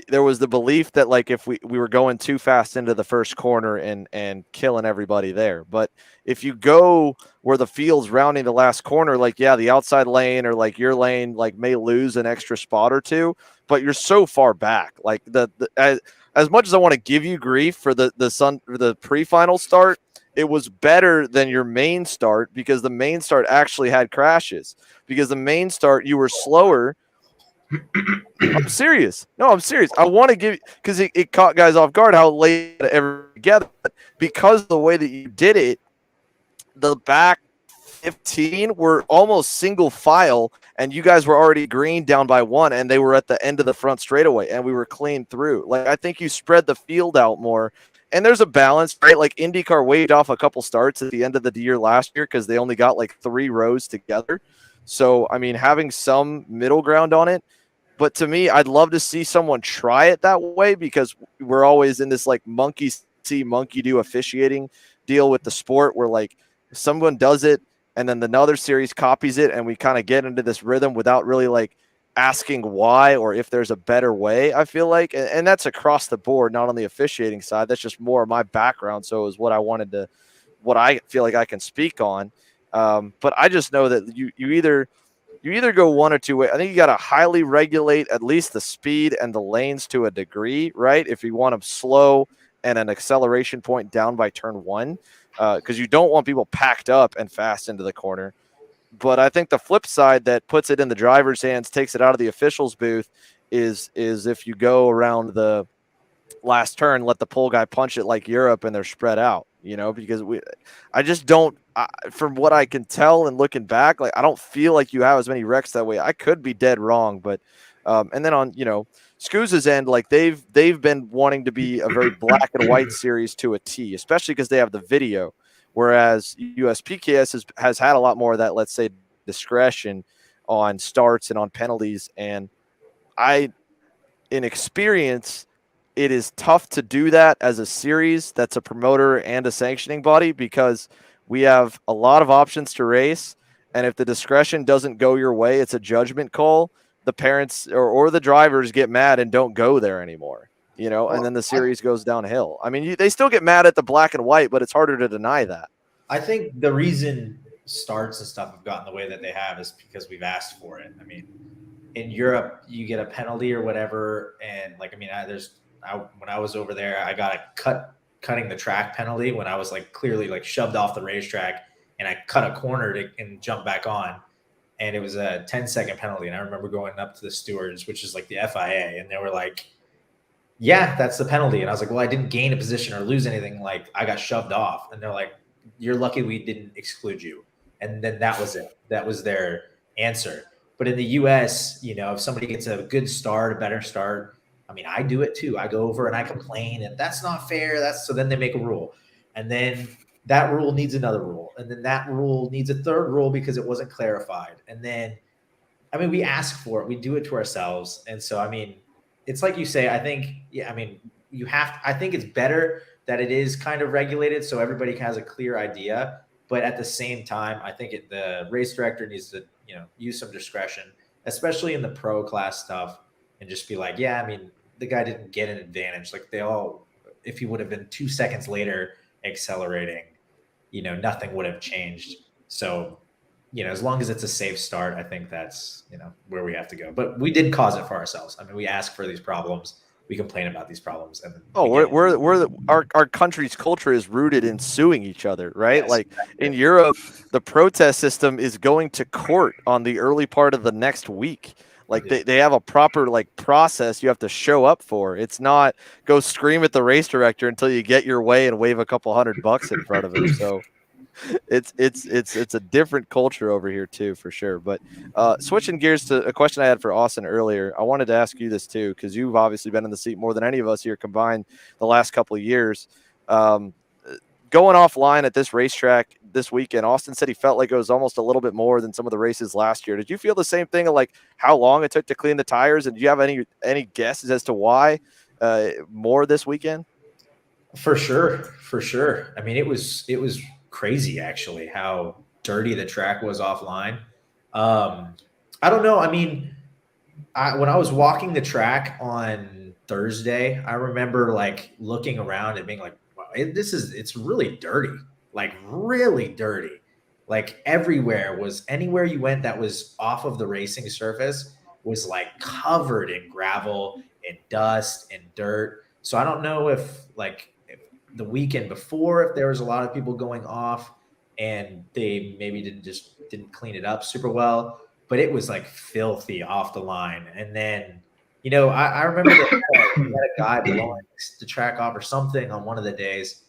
[SPEAKER 1] there was the belief that like if we were going too fast into the first corner and killing everybody there. But if you go where the field's rounding the last corner, like the outside lane or like your lane like may lose an extra spot or 2, but you're so far back. Like as much as I want to give you grief for the pre-final start, it was better than your main start, because the main start actually had crashes, because the main start you were slower. I'm serious. No, I'm serious. I want to give, because it caught guys off guard how late everyone together. Because of the way that you did it, the back 15 were almost single file, and you guys were already green down by 1, and they were at the end of the front straightaway, and we were clean through. Like I think you spread the field out more, and there's a balance, right? Like IndyCar waved off a couple starts at the end of the year last year because they only got like 3 rows together. So I mean, having some middle ground on it. But to me, I'd love to see someone try it that way, because we're always in this like monkey see, monkey do officiating deal with the sport, where like someone does it and then another series copies it, and we kind of get into this rhythm without really like asking why or if there's a better way. I feel like, and that's across the board, not on the officiating side. That's just more of my background. So it was what I feel like I can speak on. But I just know that you either go one or two ways. I think you got to highly regulate at least the speed and the lanes to a degree, right? If you want them slow and an acceleration point down by turn one, because you don't want people packed up and fast into the corner. But I think the flip side that puts it in the driver's hands, takes it out of the officials booth, is if you go around the last turn, let the pole guy punch it like Europe, and they're spread out, because I just don't, from what I can tell and looking back, like I don't feel like you have as many wrecks that way. I could be dead wrong, but and then on Scooz's end, like they've been wanting to be a very black and white series to a T, especially because they have the video, whereas USPKS has had a lot more of that, let's say, discretion on starts and on penalties. And in experience, it is tough to do that as a series that's a promoter and a sanctioning body, because we have a lot of options to race. And if the discretion doesn't go your way, it's a judgment call. The parents or the drivers get mad and don't go there anymore, and then the series goes downhill. I mean, they still get mad at the black and white, but it's harder to deny that.
[SPEAKER 6] I think the reason starts and stuff have gotten the way that they have is because we've asked for it. I mean, in Europe, you get a penalty or whatever. And when I was over there, I got a cutting the track penalty when I was like clearly like shoved off the racetrack, and I cut a corner and jump back on. And it was a 10-second penalty. And I remember going up to the stewards, which is like the FIA, and they were like, yeah, that's the penalty. And I was like, well, I didn't gain a position or lose anything. Like, I got shoved off. And they're like, you're lucky we didn't exclude you. And then that was it. That was their answer. But in the US, if somebody gets a good start, a better start, I mean, I do it too. I go over and I complain, and that's not fair. So then they make a rule. And then that rule needs another rule. And then that rule needs a third rule because it wasn't clarified. And then, I mean, we ask for it. We do it to ourselves. And so, I mean, it's like you say, I think, I think it's better that it is kind of regulated so everybody has a clear idea. But at the same time, I think the race director needs to, use some discretion, especially in the pro class stuff, and just be like, yeah, I mean, the guy didn't get an advantage. Like if he would have been 2 seconds later accelerating, nothing would have changed. So, as long as it's a safe start, I think that's, where we have to go. But we did cause it for ourselves. I mean, we ask for these problems. We complain about these problems. And
[SPEAKER 1] our country's culture is rooted in suing each other, right?
[SPEAKER 6] Yes,
[SPEAKER 1] like in Europe, the protest system is going to court on the early part of the next week. Like they have a proper process you have to show up for. It's not go scream at the race director until you get your way and wave a couple $100 in front of him. So it's a different culture over here too, for sure. But switching gears to a question I had for Austin earlier, I wanted to ask you this too, because you've obviously been in the seat more than any of us here combined the last couple of years. Going offline at this racetrack this weekend, Austin said he felt like it was almost a little bit more than some of the races last year. Did you feel the same thing of like how long it took to clean the tires? And do you have any guesses as to why more this weekend?
[SPEAKER 6] For sure. I mean, it was crazy actually how dirty the track was offline. I don't know. I mean, when I was walking the track on Thursday, I remember looking around and being like, wow, it's really dirty, really dirty. Anywhere you went that was off of the racing surface was covered in gravel and dust and dirt. So I don't know if the weekend before, if there was a lot of people going off and they maybe didn't clean it up super well, but it was filthy off the line. And then, I remember that we had a guy blowing the track off or something on one of the days.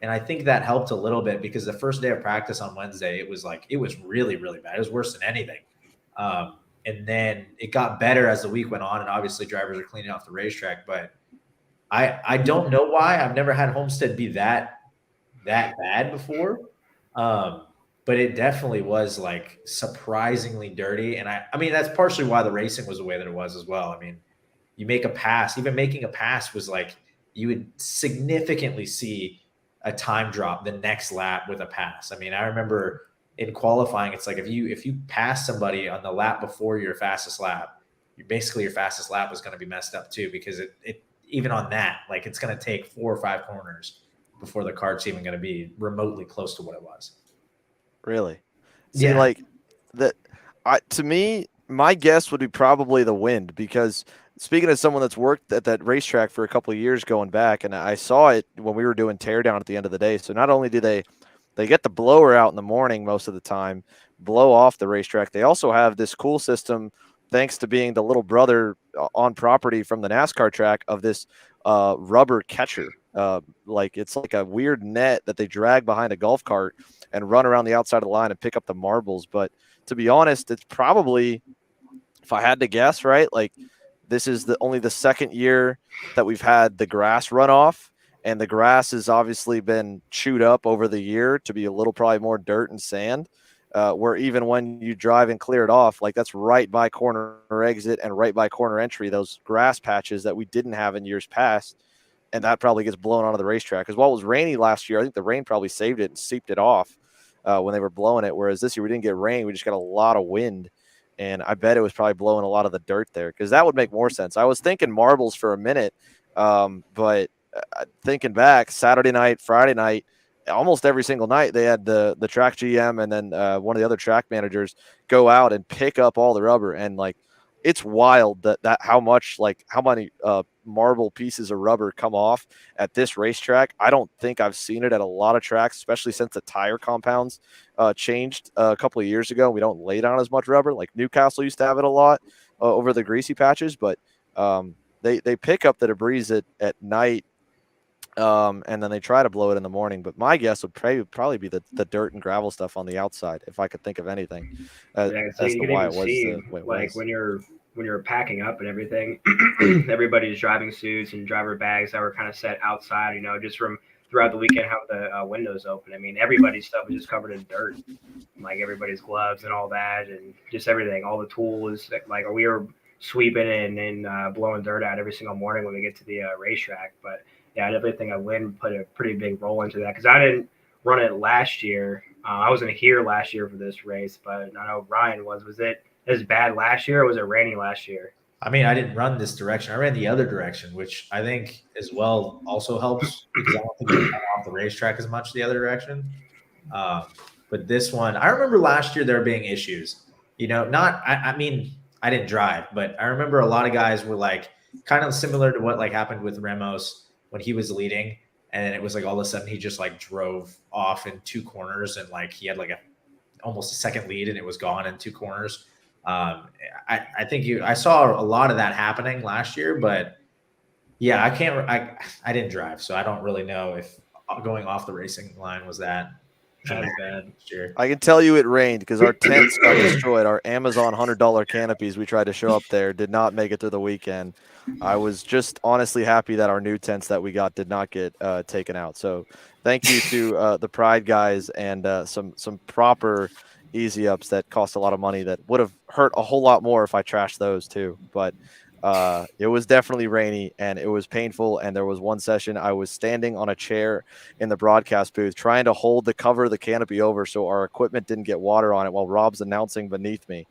[SPEAKER 6] And I think that helped a little bit because the first day of practice on Wednesday, it was really, really bad. It was worse than anything. And then it got better as the week went on, and obviously drivers are cleaning off the racetrack, but I don't know why. I've never had Homestead be that bad before. But it definitely was surprisingly dirty. And I mean, that's partially why the racing was the way that it was as well. I mean, you make a pass, even making a pass was you would significantly see a time drop the next lap with a pass. I mean, I remember in qualifying, it's like if you pass somebody on the lap before your fastest lap, your fastest lap is going to be messed up too, because it even on that, like it's going to take 4 or 5 corners before the kart's even going to be remotely close to what it was.
[SPEAKER 1] Really? See,
[SPEAKER 6] Yeah.
[SPEAKER 1] like that. To me, my guess would be probably the wind, because speaking of someone that's worked at that racetrack for a couple of years going back, and I saw it when we were doing teardown at the end of the day. So not only do they get the blower out in the morning most of the time, blow off the racetrack, they also have this cool system, thanks to being the little brother on property from the NASCAR track, of this rubber catcher. Like it's like a weird net that they drag behind a golf cart and run around the outside of the line and pick up the marbles. But to be honest, it's probably, if I had to guess, right, like this is only the second year that we've had the grass runoff, and the grass has obviously been chewed up over the year to be a little probably more dirt and sand. Where even when you drive and clear it off, like that's right by corner exit and right by corner entry, those grass patches that we didn't have in years past, and that probably gets blown onto the racetrack. Because while it was rainy last year, I think the rain probably saved it and seeped it off when they were blowing it. Whereas this year we didn't get rain, we just got a lot of wind, and I bet it was probably blowing a lot of the dirt there, because that would make more sense. I was thinking marbles for a minute, but thinking back, Saturday night, Friday night, almost every single night they had the track GM and then one of the other track managers go out and pick up all the rubber, and like it's wild that how many marble pieces of rubber come off at this racetrack. I don't think I've seen it at a lot of tracks, especially since the tire compounds changed a couple of years ago. We don't lay down as much rubber. Like Newcastle used to have it a lot over the greasy patches, but they pick up the debris at night. And then they try to blow it in the morning. But my guess would probably be the dirt and gravel stuff on the outside, if I could think of anything.
[SPEAKER 5] Yeah, so
[SPEAKER 1] as
[SPEAKER 5] you
[SPEAKER 1] to
[SPEAKER 5] can
[SPEAKER 1] why
[SPEAKER 5] even
[SPEAKER 1] it was
[SPEAKER 5] see,
[SPEAKER 1] the way it
[SPEAKER 5] like
[SPEAKER 1] was.
[SPEAKER 5] when you're packing up and everything, everybody's driving suits and driver bags that were kind of set outside, just from throughout the weekend, have the windows open. I mean, everybody's stuff was just covered in dirt, like everybody's gloves and all that, and just everything, all the tools. Like we were sweeping and blowing dirt out every single morning when we get to the racetrack. But yeah, I definitely think a wind put a pretty big role into that, because I didn't run it last year. I wasn't here last year for this race, but I know Ryan was. Was it as bad last year, or was it rainy last year?
[SPEAKER 6] I mean, I didn't run this direction. I ran the other direction, which I think as well also helps, because I don't think you come off the racetrack as much the other direction. But this one, I remember last year there being issues. I mean, I didn't drive, but I remember a lot of guys were like kind of similar to what like happened with Ramos when he was leading, and then it was like all of a sudden he just like drove off in 2 corners, and like he had like almost a second lead, and it was gone in 2 corners. I think I saw a lot of that happening last year, but yeah, I didn't drive, so I don't really know if going off the racing line was that
[SPEAKER 5] bad.
[SPEAKER 6] Sure.
[SPEAKER 1] I can tell you it rained, because our tents got destroyed. Our Amazon $100 canopies we tried to show up there did not make it through the weekend. I was just honestly happy that our new tents that we got did not get taken out. So thank you to the Pride guys and some proper easy ups that cost a lot of money that would have hurt a whole lot more if I trashed those too. But it was definitely rainy and it was painful. And there was one session I was standing on a chair in the broadcast booth trying to hold the cover of the canopy over so our equipment didn't get water on it while Rob's announcing beneath me.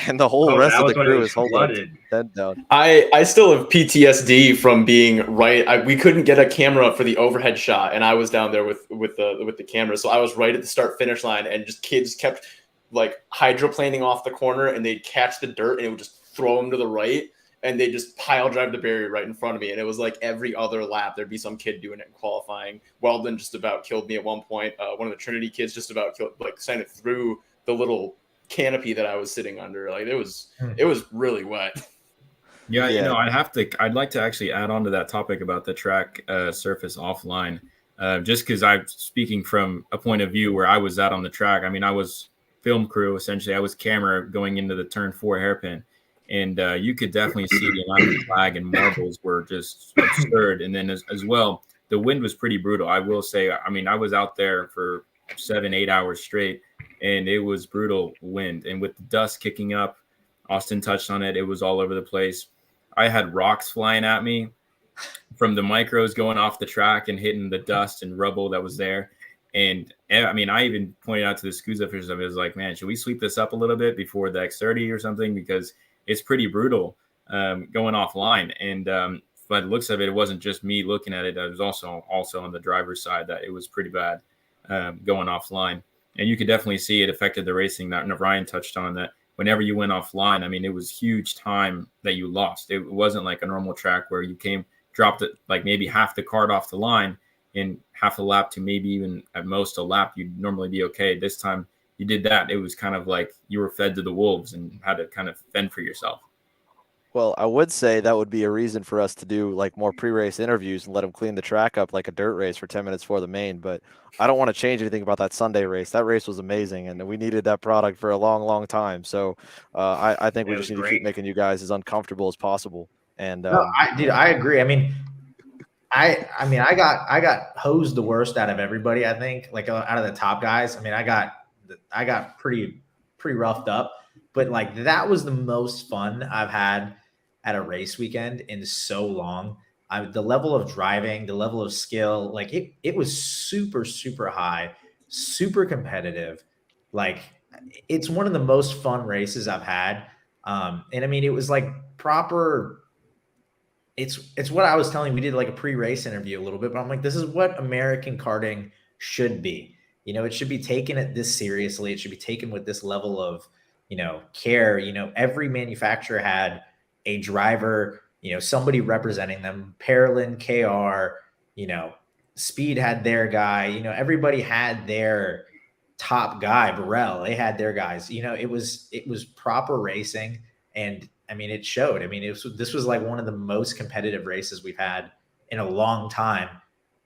[SPEAKER 1] And the whole rest of the crew is holding head down.
[SPEAKER 3] I still have PTSD from being right. We couldn't get a camera for the overhead shot, and I was down there with the camera. So I was right at the start finish line, and just kids kept like hydroplaning off the corner, and they'd catch the dirt and it would just throw them to the right, and they just pile drive the barrier right in front of me. And it was like every other lap there'd be some kid doing it in qualifying. Weldon just about killed me at one point. One of the Trinity kids just about killed, like sent it through the little canopy that I was sitting under. Like it was really wet.
[SPEAKER 2] Yeah, I'd like to actually add on to that topic about the track surface offline, just because I'm speaking from a point of view where I was out on the track. I mean, I was film crew, essentially. I was camera going into the turn 4 hairpin, and you could definitely see the amount of flag and marbles were just absurd. And then as well, the wind was pretty brutal. I will say, I mean, I was out there for 7-8 hours straight, and it was brutal wind. And with the dust kicking up, Austin touched on it. It was all over the place. I had rocks flying at me from the micros going off the track and hitting the dust and rubble that was there. And I mean, I even pointed out to the Scusa officials, I was like, man, should we sweep this up a little bit before the X30 or something? Because it's pretty brutal going offline. And by the looks of it, it wasn't just me looking at it. I was also on the driver's side that it was pretty bad going offline. And you could definitely see it affected the racing. That Ryan touched on that. Whenever you went offline, I mean, it was huge time that you lost. It wasn't like a normal track where you dropped it like maybe half the cart off the line in half a lap to maybe even at most a lap, you'd normally be okay. This time you did that. It was kind of like you were fed to the wolves and had to kind of fend for yourself.
[SPEAKER 1] Well, I would say that would be a reason for us to do like more pre-race interviews and let them clean the track up like a dirt race for 10 minutes for the main. But I don't want to change anything about that Sunday race. That race was amazing, and we needed that product for a long, long time. So I think we just need to keep making you guys as uncomfortable as possible. And
[SPEAKER 6] no, I agree. I mean, I got hosed the worst out of everybody. I think like out of the top guys. I mean, I got pretty roughed up, but like that was the most fun I've had at a race weekend in so long. The level of driving, the level of skill, like it was super, super high, super competitive. Like it's one of the most fun races I've had. And I mean, it was like proper. It's what I was telling you. We did like a pre-race interview a little bit, but I'm like, this is what American karting should be. You know, it should be taken this seriously. It should be taken with this level of, care. Every manufacturer had a driver, somebody representing them. Parolin, KR, Speed had their guy. Everybody had their top guy. Burrell, they had their guys. It was proper racing, and I mean, it showed. I mean, this was like one of the most competitive races we've had in a long time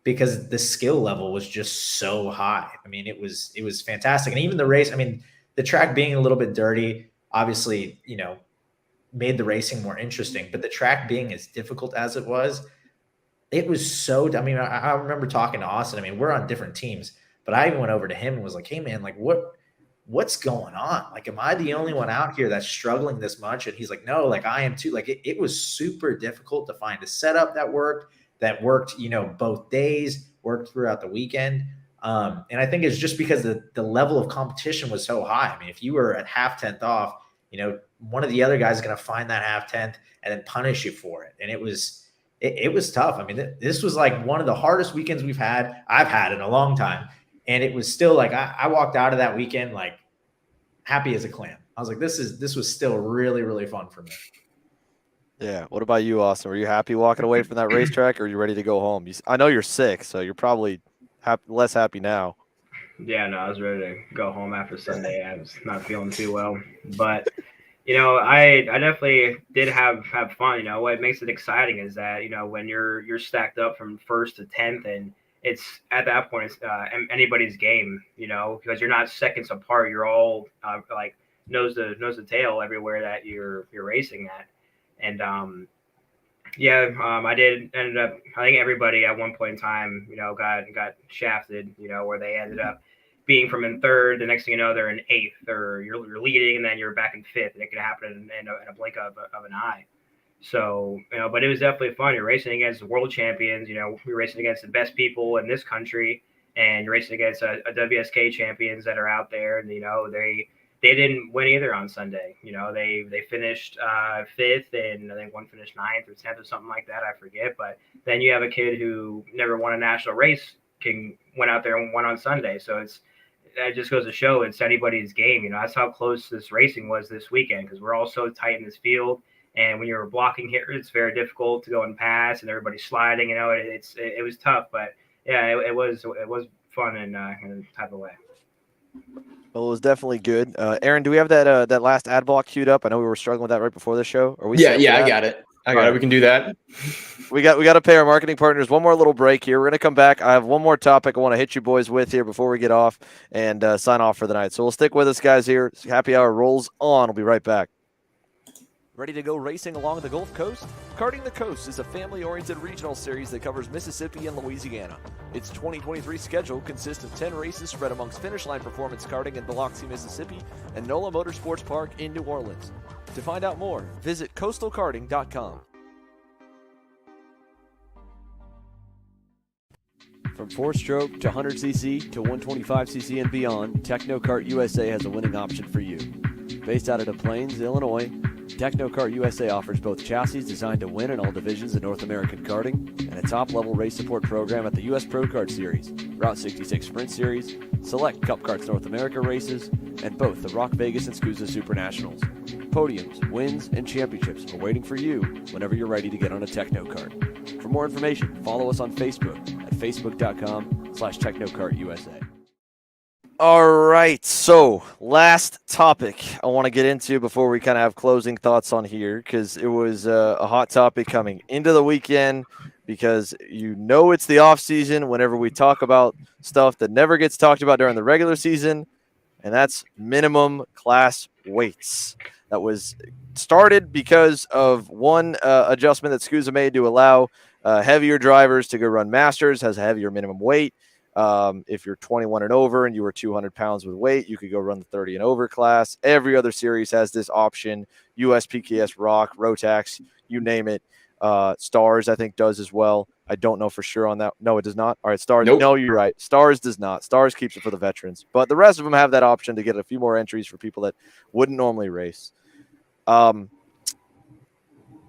[SPEAKER 6] because the skill level was just so high. I mean, it was fantastic. And even the race, I mean, the track being a little bit dirty, obviously, made the racing more interesting, but the track being as difficult as it was so, I mean, I remember talking to Austin. I mean, we're on different teams, but I even went over to him and was like, hey man, like what's going on? Like, am I the only one out here that's struggling this much? And he's like, no, like I am too. Like it was super difficult to find a setup that worked, both days, worked throughout the weekend. And I think it's just because the level of competition was so high. I mean, if you were at half tenth off, one of the other guys is going to find that half tenth and then punish you for it. And it was tough. I mean, this was like one of the hardest weekends I've had in a long time. And it was still like, I walked out of that weekend, like happy as a clam. I was like, this was still really, really fun for me.
[SPEAKER 1] Yeah. What about you, Austin? Were you happy walking away from that racetrack, or are you ready to go home? I know you're sick, so you're probably less happy now.
[SPEAKER 5] Yeah, no, I was ready to go home after Sunday. I was not feeling too well, but I definitely did have fun. What makes it exciting is that when you're stacked up from 1st to 10th, and it's at that point it's anybody's game. Because you're not seconds apart. You're all like nose to tail everywhere that you're racing at, and I did ended up. I think everybody at one point in time, got shafted. Where they ended up being from in 3rd. The next thing you know, they're in 8th, or you're leading, and then you're back in 5th, and it could happen in a blink of an eye. So but it was definitely fun. You're racing against the world champions. You're racing against the best people in this country, and you're racing against a WSK champions that are out there, and they didn't win either on Sunday. They finished 5th, and I think one finished 9th or 10th or something like that. I forget. But then you have a kid who never won a national race went out there and won on Sunday. So that just goes to show it's anybody's game. That's how close this racing was this weekend, because we're all so tight in this field. And when you're blocking here, it's very difficult to go and pass, and everybody's sliding. It was tough, but yeah, it was fun in a type of way.
[SPEAKER 1] Well, it was definitely good. Aaron, do we have that last ad block queued up? I know we were struggling with that right before the show. Are we?
[SPEAKER 3] Yeah, I got it. We can do that.
[SPEAKER 1] We got to pay our marketing partners. One more little break here. We're going to come back. I have one more topic I want to hit you boys with here before we get off and sign off for the night. So we'll stick with us, guys, here. Happy hour rolls on. We'll be right back.
[SPEAKER 4] Ready to go racing along the Gulf Coast? Karting the Coast is a family-oriented regional series that covers Mississippi and Louisiana. Its 2023 schedule consists of 10 races spread amongst Finish Line Performance Karting in Biloxi, Mississippi, and NOLA Motorsports Park in New Orleans. To find out more, visit coastalkarting.com. From 4-stroke to 100cc to 125cc and beyond, Technokart USA has a winning option for you. Based out of Des Plaines, Illinois, Technokart USA offers both chassis designed to win in all divisions of North American karting and a top-level race support program at the U.S. Pro Kart Series, Route 66 Sprint Series, select Cup Karts North America races, and both the Rock Vegas and SCUSA Super Nationals. Podiums, wins, and championships are waiting for you whenever you're ready to get on a Technokart. For more information, follow us on Facebook at facebook.com/TechnokartUSA.
[SPEAKER 1] All right, so last topic I want to get into before we kind of have closing thoughts on here, because it was a hot topic coming into the weekend, because it's the off season whenever we talk about stuff that never gets talked about during the regular season, and that's minimum class weights. That was started because of one adjustment that SCUSA made to allow heavier drivers to go run Masters, has a heavier minimum weight. If you're 21 and over and you were 200 pounds with weight, you could go run the 30 and over class. Every other series has this option. USPKS, Rock, Rotax, you name it. Stars, I think, does as well. I don't know for sure on that. No, it does not. All right, Stars.
[SPEAKER 3] Nope.
[SPEAKER 1] No, you're right. Stars does not. Stars keeps it for the veterans. But the rest of them have that option to get a few more entries for people that wouldn't normally race.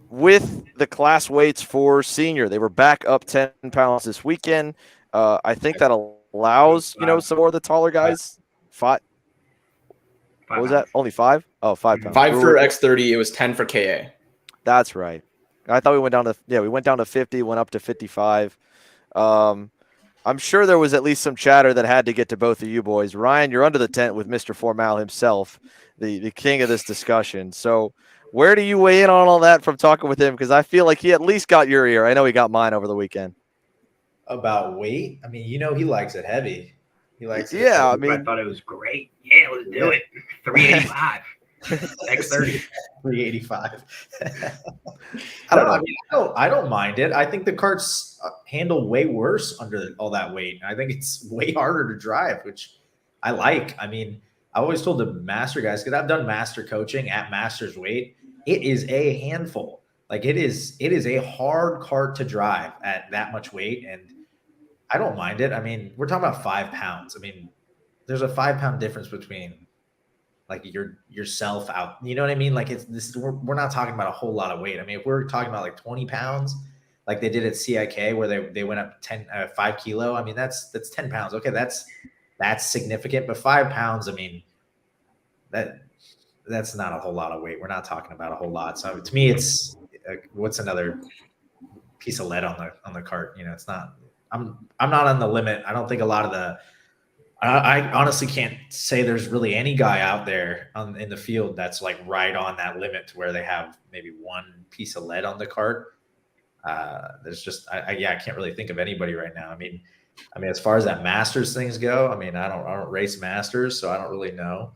[SPEAKER 1] With the class weights for senior, they were back up 10 pounds this weekend. I think that allows, some more of the taller guys. Five. What was that? Only 5? Oh, 5 pounds.
[SPEAKER 3] 5 for X30. It was 10 for KA.
[SPEAKER 1] That's right. I thought we went down to 50, went up to 55. I'm sure there was at least some chatter that had to get to both of you boys. Ryan, you're under the tent with Mr. Formal himself, the king of this discussion. So where do you weigh in on all that from talking with him? Because I feel like he at least got your ear. I know he got mine over the weekend.
[SPEAKER 6] About weight? I mean, he likes it heavy. He likes it.
[SPEAKER 1] Yeah,
[SPEAKER 5] I thought it was great. Yeah, let's do it. 385. X30.
[SPEAKER 6] 385. I don't mind it. I think the carts handle way worse under all that weight. I think it's way harder to drive, which I like. I mean, I always told the master guys, because I've done master coaching at master's weight. It is a handful. Like it is a hard cart to drive at that much weight, and I don't mind it. I mean, we're talking about 5 pounds. I mean, there's a 5 pound difference between like yourself out. You know what I mean? Like we're not talking about a whole lot of weight. I mean, if we're talking about like 20 pounds, like they did at CIK where they went up 5 kilo. I mean, that's 10 pounds. Okay, that's significant. But 5 pounds, I mean, that's not a whole lot of weight. We're not talking about a whole lot. So to me, it's what's another piece of lead on the cart? It's not. I'm not on the limit. I don't think a lot of the. I honestly can't say there's really any guy out there in the field that's like right on that limit to where they have maybe one piece of lead on the cart. There's just I can't really think of anybody right now. I mean, as far as that Masters things go, I mean, I don't race Masters, so I don't really know.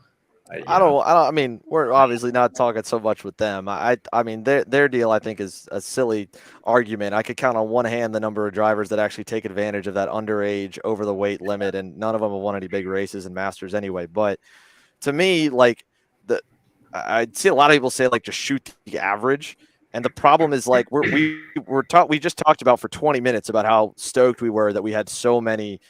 [SPEAKER 1] I mean, we're obviously not talking so much with them. I mean, their deal, I think, is a silly argument. I could count on one hand the number of drivers that actually take advantage of that underage over the weight limit, and none of them have won any big races and Masters anyway. But to me, like I'd see a lot of people say like just shoot the average, and the problem is like we just talked about for 20 minutes about how stoked we were that we had so many,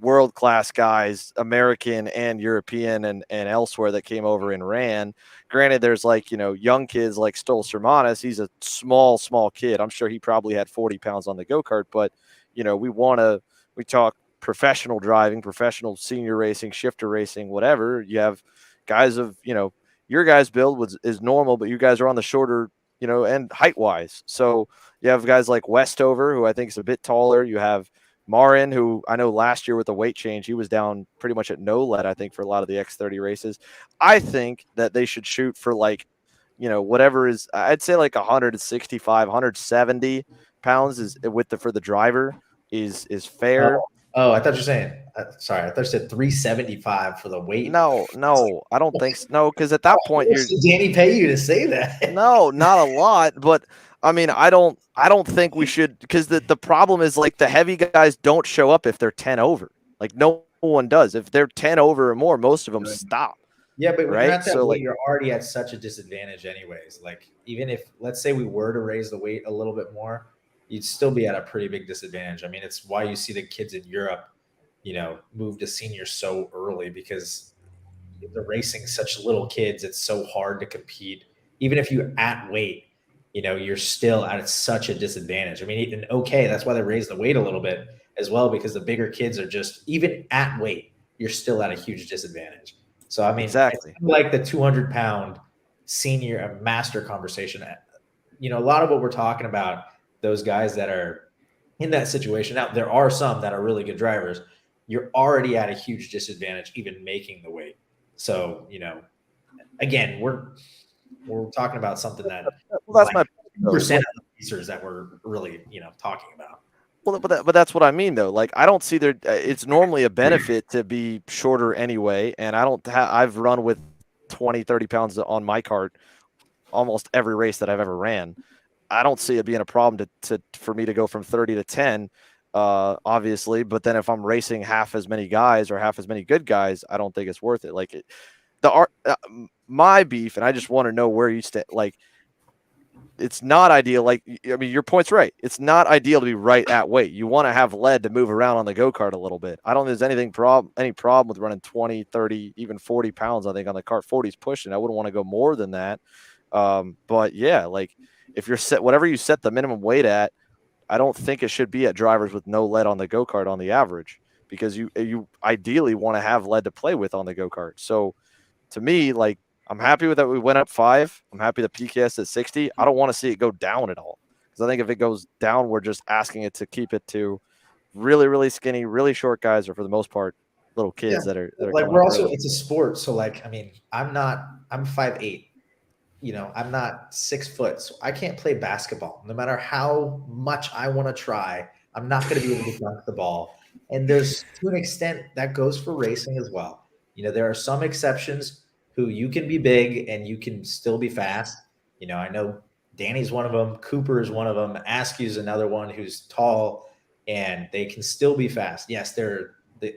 [SPEAKER 1] world-class guys, American and European and elsewhere that came over and ran. Granted, there's like, young kids like Stoll Sermanis. He's a small kid. I'm sure he probably had 40 pounds on the go-kart, but, we talk professional driving, professional senior racing, shifter racing, whatever. You have guys of, your guys' build is normal, but you guys are on the shorter, end height-wise. So you have guys like Westover, who I think is a bit taller. You have Marin, who I know last year with the weight change, he was down pretty much at no lead, I think, for a lot of the X30 races. I think that they should shoot for like, whatever is, I'd say like 165, 170 pounds is for the driver is fair.
[SPEAKER 6] Oh, I thought you were saying, sorry, I thought you said 375 for the weight.
[SPEAKER 1] No, I don't think so. No, because at that point,
[SPEAKER 6] did Danny pay you to say that?
[SPEAKER 1] No, not a lot, but I mean, I don't think we should, because the problem is like the heavy guys don't show up if they're 10 over. Like no one does. If they're 10 over or more, most of them stop.
[SPEAKER 6] Yeah, but
[SPEAKER 1] right?
[SPEAKER 6] At that weight, you're already at such a disadvantage anyways. Like even if, let's say we were to raise the weight a little bit more, you'd still be at a pretty big disadvantage. I mean, it's why you see the kids in Europe, move to seniors so early, because they're racing such little kids. It's so hard to compete. Even if you at weight, you're still at such a disadvantage. I mean, even okay, that's why they raise the weight a little bit as well, because the bigger kids are just, even at weight, you're still at a huge disadvantage. So, I mean,
[SPEAKER 1] Exactly.
[SPEAKER 6] I like the 200-pound senior master conversation. A lot of what we're talking about, those guys that are in that situation. Now, there are some that are really good drivers. You're already at a huge disadvantage even making the weight. So, again, we're talking about something that
[SPEAKER 1] Well, that's my
[SPEAKER 6] percent of the racers that we're really, talking about.
[SPEAKER 1] Well, but that's what I mean, though. Like, I don't see there. It's normally a benefit to be shorter anyway, and I've run with 20, 30 pounds on my cart almost every race that I've ever ran. I don't see it being a problem for me to go from 30 to 10, obviously. But then if I'm racing half as many guys or half as many good guys, I don't think it's worth it. Like, my beef, and I just want to know where you stand. Like, it's not ideal. Like, I mean, your point's right. It's not ideal to be right at weight. You want to have lead to move around on the go-kart a little bit. I don't think there's any problem with running 20, 30, even 40 pounds, I think, on the cart. 40's pushing. I wouldn't want to go more than that. But yeah, like, if you're whatever you set the minimum weight at, I don't think it should be at drivers with no lead on the go-kart on the average, because you ideally want to have lead to play with on the go-kart. So to me, like, I'm happy with that. We went up 5. I'm happy the PKS at 60. I don't want to see it go down at all, because I think if it goes down, we're just asking it to keep it to really, really skinny, really short guys, or for the most part, little kids that are
[SPEAKER 6] like, we're also, it's a sport. So, like, I mean, I'm 5'8". I'm not 6 foot, so I can't play basketball. No matter how much I want to try, I'm not going to be able to dunk the ball. And there's, to an extent, that goes for racing as well. There are some exceptions who you can be big and you can still be fast. I know Danny's one of them. Cooper is one of them. Askew's another one who's tall, and they can still be fast. Yes, there are the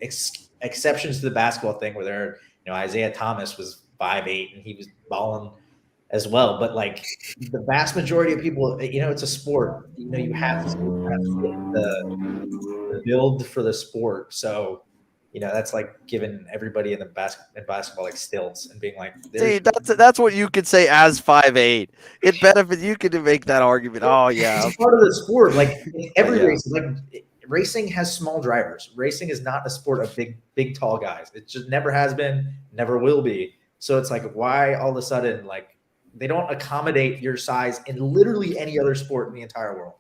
[SPEAKER 6] exceptions to the basketball thing where there are, Isaiah Thomas was 5'8", and he was balling as well. But, like, the vast majority of people, it's a sport. You have to fit the build for the sport. So, that's like giving everybody in the basketball like stilts and being like,
[SPEAKER 1] see, that's what you could say as 5'8". It benefits you could make that argument. Oh yeah,
[SPEAKER 6] it's part of the sport. Like, every race, like, racing has small drivers. Racing is not a sport of big tall guys. It just never has been, never will be. So it's like, why all of a sudden, like, they don't accommodate your size in literally any other sport in the entire world.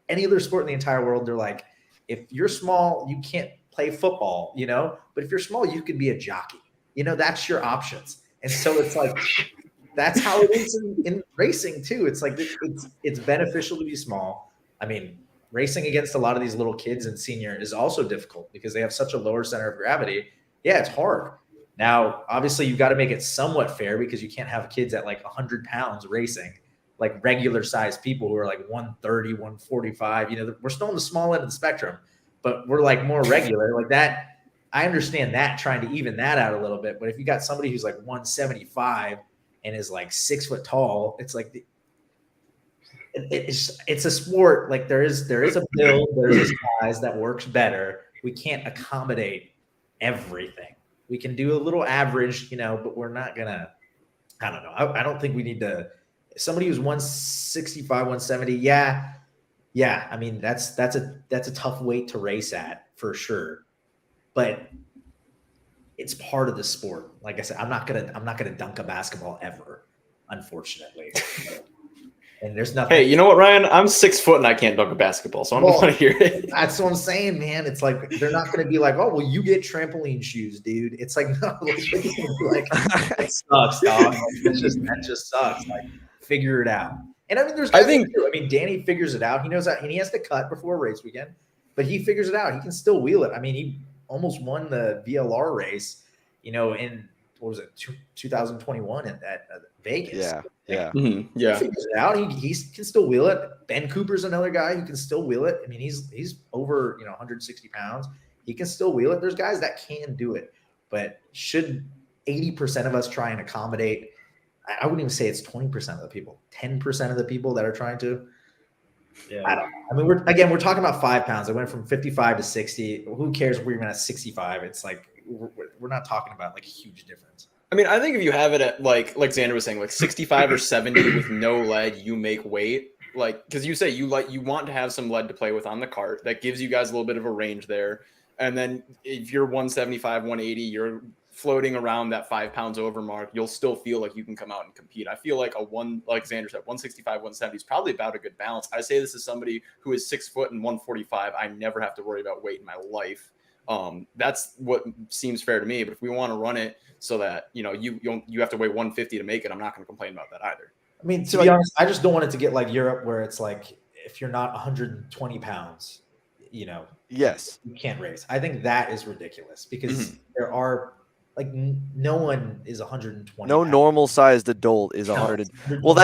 [SPEAKER 6] Any other sport in the entire world, they're like, if you're small, you can't play football, but if you're small, you can be a jockey. That's your options. And so it's like, that's how it is in racing too. It's like, it's beneficial to be small. I mean, racing against a lot of these little kids and senior is also difficult because they have such a lower center of gravity. Yeah, it's hard. Now, obviously, you've got to make it somewhat fair, because you can't have kids at like 100 pounds racing, like regular sized people who are like 130, 145. We're still on the small end of the spectrum, but we're like more regular like that. I understand that, trying to even that out a little bit. But if you got somebody who's like 175 and is like 6 foot tall, it's like it's a sport. Like, there is a build, there's a size that works better. We can't accommodate everything. We can do a little average, but we're not gonna. I don't know. I don't think we need to. Somebody who's 165, 170. Yeah. I mean, that's a tough weight to race at for sure, but it's part of the sport. Like I said, I'm not gonna dunk a basketball ever, unfortunately. And there's nothing.
[SPEAKER 3] Hey, you know what, Ryan? I'm 6 foot and I can't dunk a basketball, so I don't want to hear it.
[SPEAKER 6] That's what I'm saying, man. It's like, they're not going to be like, oh, well, you get trampoline shoes, dude. It's like, no, like, it sucks, dog. That just sucks. Like, figure it out. And I mean, there's guys Danny figures it out. He knows that, and he has to cut before race weekend, but he figures it out. He can still wheel it. I mean, he almost won the VLR race, in what was it, 2021 at Vegas.
[SPEAKER 1] Yeah.
[SPEAKER 3] Mm-hmm.
[SPEAKER 6] He figures it out. He can still wheel it. Ben Cooper's another guy who can still wheel it. I mean, he's over 160 pounds. He can still wheel it. There's guys that can do it, but should 80% of us try and accommodate? I wouldn't even say it's 20% of the people. 10% of the people that are trying to.
[SPEAKER 5] Yeah.
[SPEAKER 6] I don't know. I mean, we're talking about 5 pounds. It went from 55 to 60. Who cares if we're even at 65? It's like we're not talking about like a huge difference.
[SPEAKER 3] I mean, I think if you have it at like Xander was saying, like 65 or 70 with no lead, you make weight. Like, because you say you want to have some lead to play with on the cart. That gives you guys a little bit of a range there. And then if you're 175, 180, you're floating around that 5 pounds over mark, you'll still feel like you can come out and compete. I feel like like Xander said, 165, 170 is probably about a good balance. I say this is somebody who is 6 foot and 145. I never have to worry about weight in my life. That's what seems fair to me. But if we want to run it so that, you have to weigh 150 to make it, I'm not going to complain about that either.
[SPEAKER 6] I mean, to be honest, I just don't want it to get like Europe where it's like if you're not 120 pounds,
[SPEAKER 1] yes,
[SPEAKER 6] you can't race. I think that is ridiculous because there are like no one is 120.
[SPEAKER 1] No
[SPEAKER 6] pounds.
[SPEAKER 1] normal sized adult is 100. Well,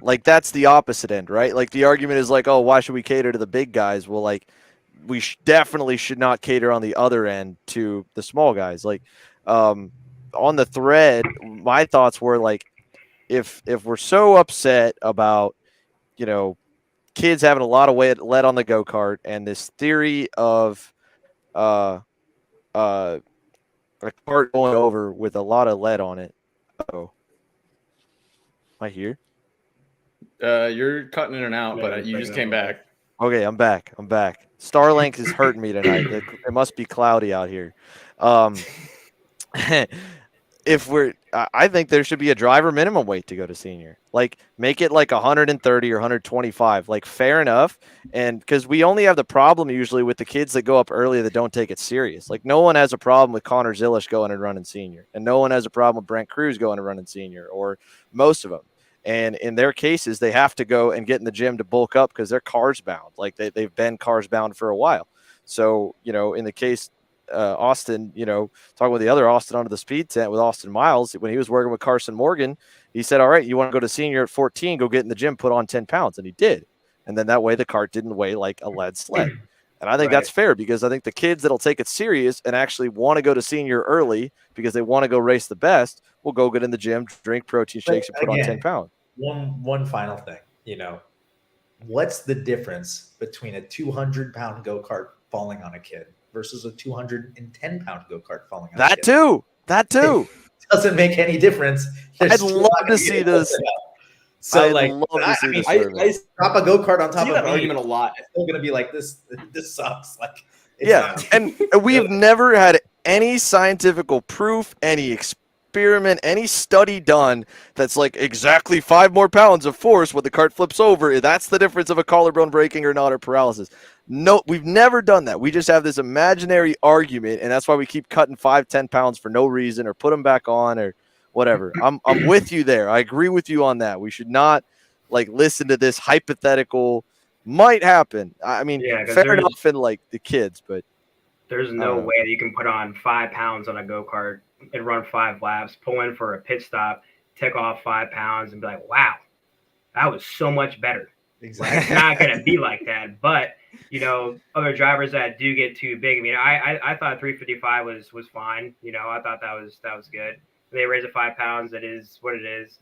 [SPEAKER 1] like that's the opposite end, right? Like the argument is like, oh, why should we cater to the big guys? Well, like we definitely should not cater on the other end to the small guys. Like on the thread, my thoughts were like, if we're so upset about, kids having a lot of lead on the go-kart and this theory of a cart going over with a lot of lead on it. Oh, am I here?
[SPEAKER 3] You're cutting in and out, but you just came back.
[SPEAKER 1] Okay, I'm back. Starlink is hurting me tonight. It must be cloudy out here. I think there should be a driver minimum weight to go to senior. Like make it like 130 or 125. Like fair enough. And because we only have the problem usually with the kids that go up early that don't take it serious. Like no one has a problem with Connor Zilish going and running senior, and no one has a problem with Brent Cruz going and running senior, or most of them. And in their cases, they have to go and get in the gym to bulk up because they're cars bound. Like they've been cars bound for a while. So, in the case Austin, talking with the other Austin onto the speed tent with Austin Miles, when he was working with Carson Morgan, he said, all right, you want to go to senior at 14, go get in the gym, put on 10 pounds. And he did. And then that way the cart didn't weigh like a lead sled. And I think that's fair because I think the kids that'll take it serious and actually want to go to senior early because they want to go race the best will go get in the gym, drink protein shakes, and put on 10 pounds.
[SPEAKER 6] One final thing, what's the difference between a 200-pound go-kart falling on a kid versus a 210-pound go-kart falling on a kid?
[SPEAKER 1] That too.
[SPEAKER 6] It doesn't make any difference.
[SPEAKER 1] I'd love to see this.
[SPEAKER 6] So
[SPEAKER 1] I
[SPEAKER 6] drop a go-kart on top of
[SPEAKER 3] that
[SPEAKER 6] me,
[SPEAKER 3] argument a lot.
[SPEAKER 6] It's still gonna be like this sucks. Like
[SPEAKER 1] and we've never had any scientific proof, any experiment, any study done that's like exactly 5 more pounds of force when the cart flips over. That's the difference of a collarbone breaking or not, or paralysis. No, we've never done that. We just have this imaginary argument, and that's why we keep cutting 5-10 pounds for no reason, or put them back on, or whatever. I'm with you there. I agree with you on that. We should not like listen to this hypothetical might happen. I mean, fair enough in like the kids, but
[SPEAKER 5] there's no way that you can put on 5 pounds on a go-kart and run 5 laps, pull in for a pit stop, take off 5 pounds, and be like, wow, that was so much better.
[SPEAKER 6] Exactly.
[SPEAKER 5] It's not going to be like that. But, other drivers that do get too big. I mean, I thought 355 was fine. I thought that was good. They raise it 5 pounds. It is what it is.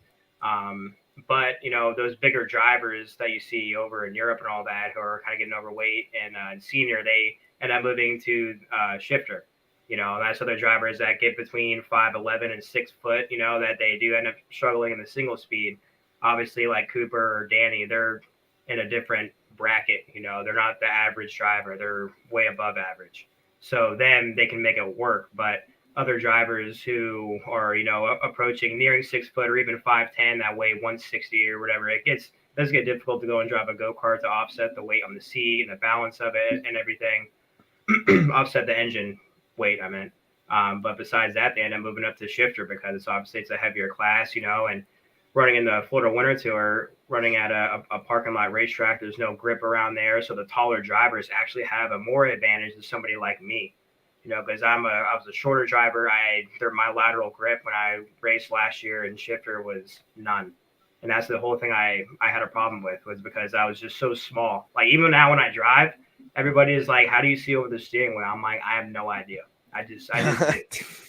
[SPEAKER 5] But, those bigger drivers that you see over in Europe and all that who are kind of getting overweight and senior, they end up moving to shifter. That's other drivers that get between 5'11" and 6 foot, that they do end up struggling in the single speed. Obviously, like Cooper or Danny, they're in a different bracket. They're not the average driver. They're way above average. So then they can make it work. But other drivers who are, approaching nearing 6 foot or even 5'10", that weigh 160 or whatever, does get difficult to go and drive a go-kart to offset the weight on the seat and the balance of it and everything. Offset the engine weight, I meant. But besides that, they end up moving up to shifter because it's a heavier class, and running in the Florida Winter Tour, running at a parking lot racetrack, there's no grip around there. So the taller drivers actually have a more advantage than somebody like me, because I was a shorter driver. My lateral grip when I raced last year in shifter was none. And that's the whole thing I had a problem with, was because I was just so small. Like even now when I drive, everybody is like, how do you see over the steering wheel? I'm like, I have no idea. I just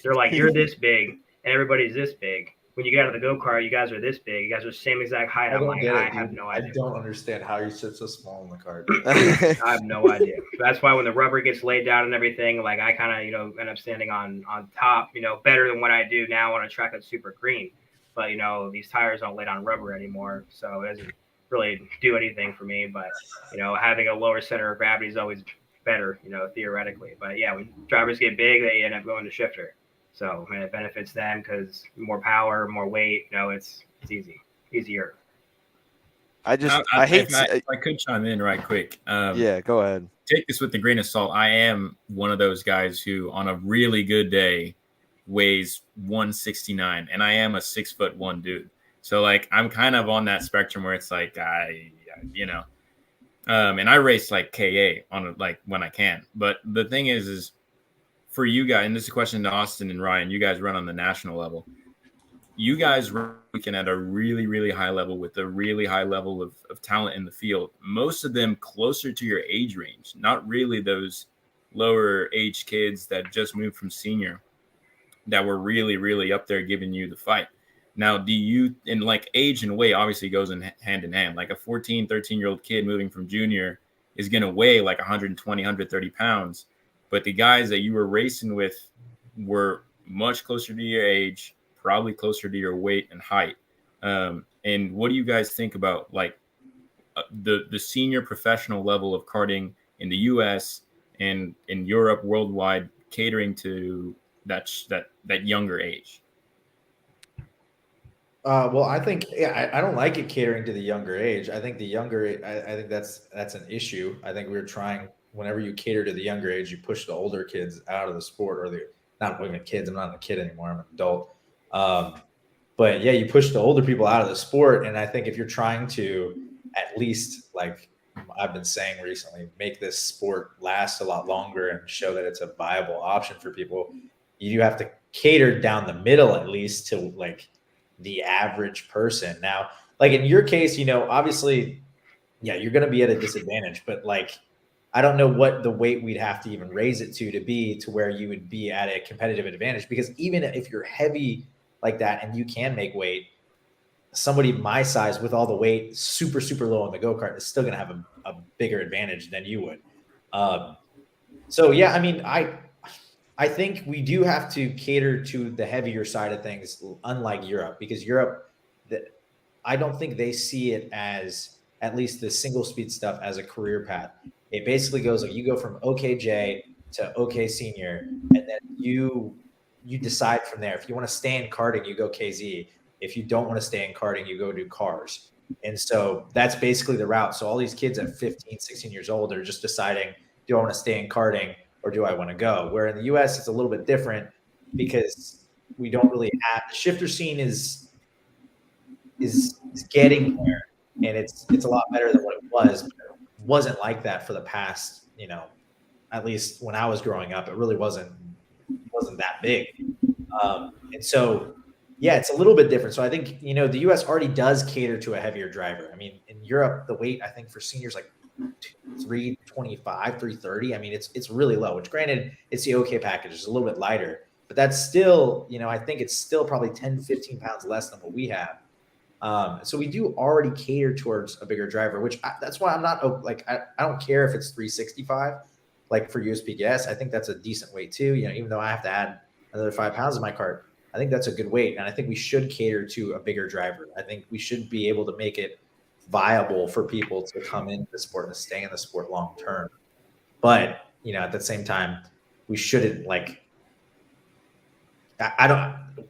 [SPEAKER 5] They're like, you're this big and everybody's this big. when you get out of the go-kart, you guys are this big. You guys are the same exact height. I'm like, I have no idea.
[SPEAKER 6] I don't understand how you sit so small in the cart.
[SPEAKER 5] I have no idea. That's why when the rubber gets laid down and everything, like I kind of, end up standing on top, better than what I do now on a track that's super green. But, these tires don't lay down rubber anymore. So it doesn't really do anything for me. But, having a lower center of gravity is always better, theoretically. But yeah, when drivers get big, they end up going to shifter. So it benefits them because more power, more weight, it's easier.
[SPEAKER 1] I hate.
[SPEAKER 2] If I could chime in right quick.
[SPEAKER 1] Yeah, go ahead.
[SPEAKER 2] Take this with a grain of salt. I am one of those guys who, on a really good day, weighs 169, and I am a 6'1" dude. So like, I'm kind of on that spectrum where it's like, and I race like KA on like when I can. But the thing is for you guys, and this is a question to Austin and Ryan, you guys run on the national level. You guys run at a really, really high level with a really high level of talent in the field. Most of them closer to your age range, not really those lower age kids that just moved from senior that were really, really up there giving you the fight. Now, do you, and like age and weight obviously goes hand in hand. Like a 14, 13-year-old kid moving from junior is going to weigh like 120, 130 pounds. But the guys that you were racing with were much closer to your age, probably closer to your weight and height. And what do you guys think about like the senior professional level of karting in the U.S. and in Europe, worldwide, catering to that younger age?
[SPEAKER 6] Well, I think I don't like it catering to the younger age. I think I think that's an issue. I think we're trying. Whenever you cater to the younger age, you push the older kids out of the sport, or not even kids. I'm not a kid anymore. I'm an adult. But yeah, you push the older people out of the sport. And I think if you're trying to at least, like I've been saying recently, make this sport last a lot longer and show that it's a viable option for people, you do have to cater down the middle, at least to like the average person. Now, like in your case, obviously, yeah, you're going to be at a disadvantage, but like, I don't know what the weight we'd have to even raise it to be to where you would be at a competitive advantage, because even if you're heavy like that and you can make weight, somebody my size with all the weight super, super low on the go-kart is still going to have a bigger advantage than you would. So yeah, I mean, I think we do have to cater to the heavier side of things, unlike Europe, because Europe, I don't think they see it as, at least the single speed stuff, as a career path. It basically goes like you go from OKJ to OK senior, and then you decide from there. If you want to stay in karting, you go KZ. If you don't want to stay in karting, you go do cars. And so that's basically the route. So all these kids at 15, 16 years old are just deciding, do I want to stay in karting or do I want to go? Where in the US, it's a little bit different because we don't really have – the shifter scene is getting there, and it's a lot better than what it was. But it wasn't like that for the past, at least when I was growing up, it really wasn't that big. And so, yeah, it's a little bit different. So I think, the US already does cater to a heavier driver. I mean, in Europe, the weight, I think for seniors, like 325, 330. I mean, it's really low, which granted, it's the OK package. It's a little bit lighter, but that's still, I think it's still probably 10, 15 pounds less than what we have. So we do already cater towards a bigger driver, which that's why I'm not like, I don't care if it's 365, like for USPS. I think that's a decent weight too. Even though I have to add another 5 pounds in my cart, I think that's a good weight. And I think we should cater to a bigger driver. I think we should be able to make it viable for people to come into the sport and to stay in the sport long term. But, at the same time, we shouldn't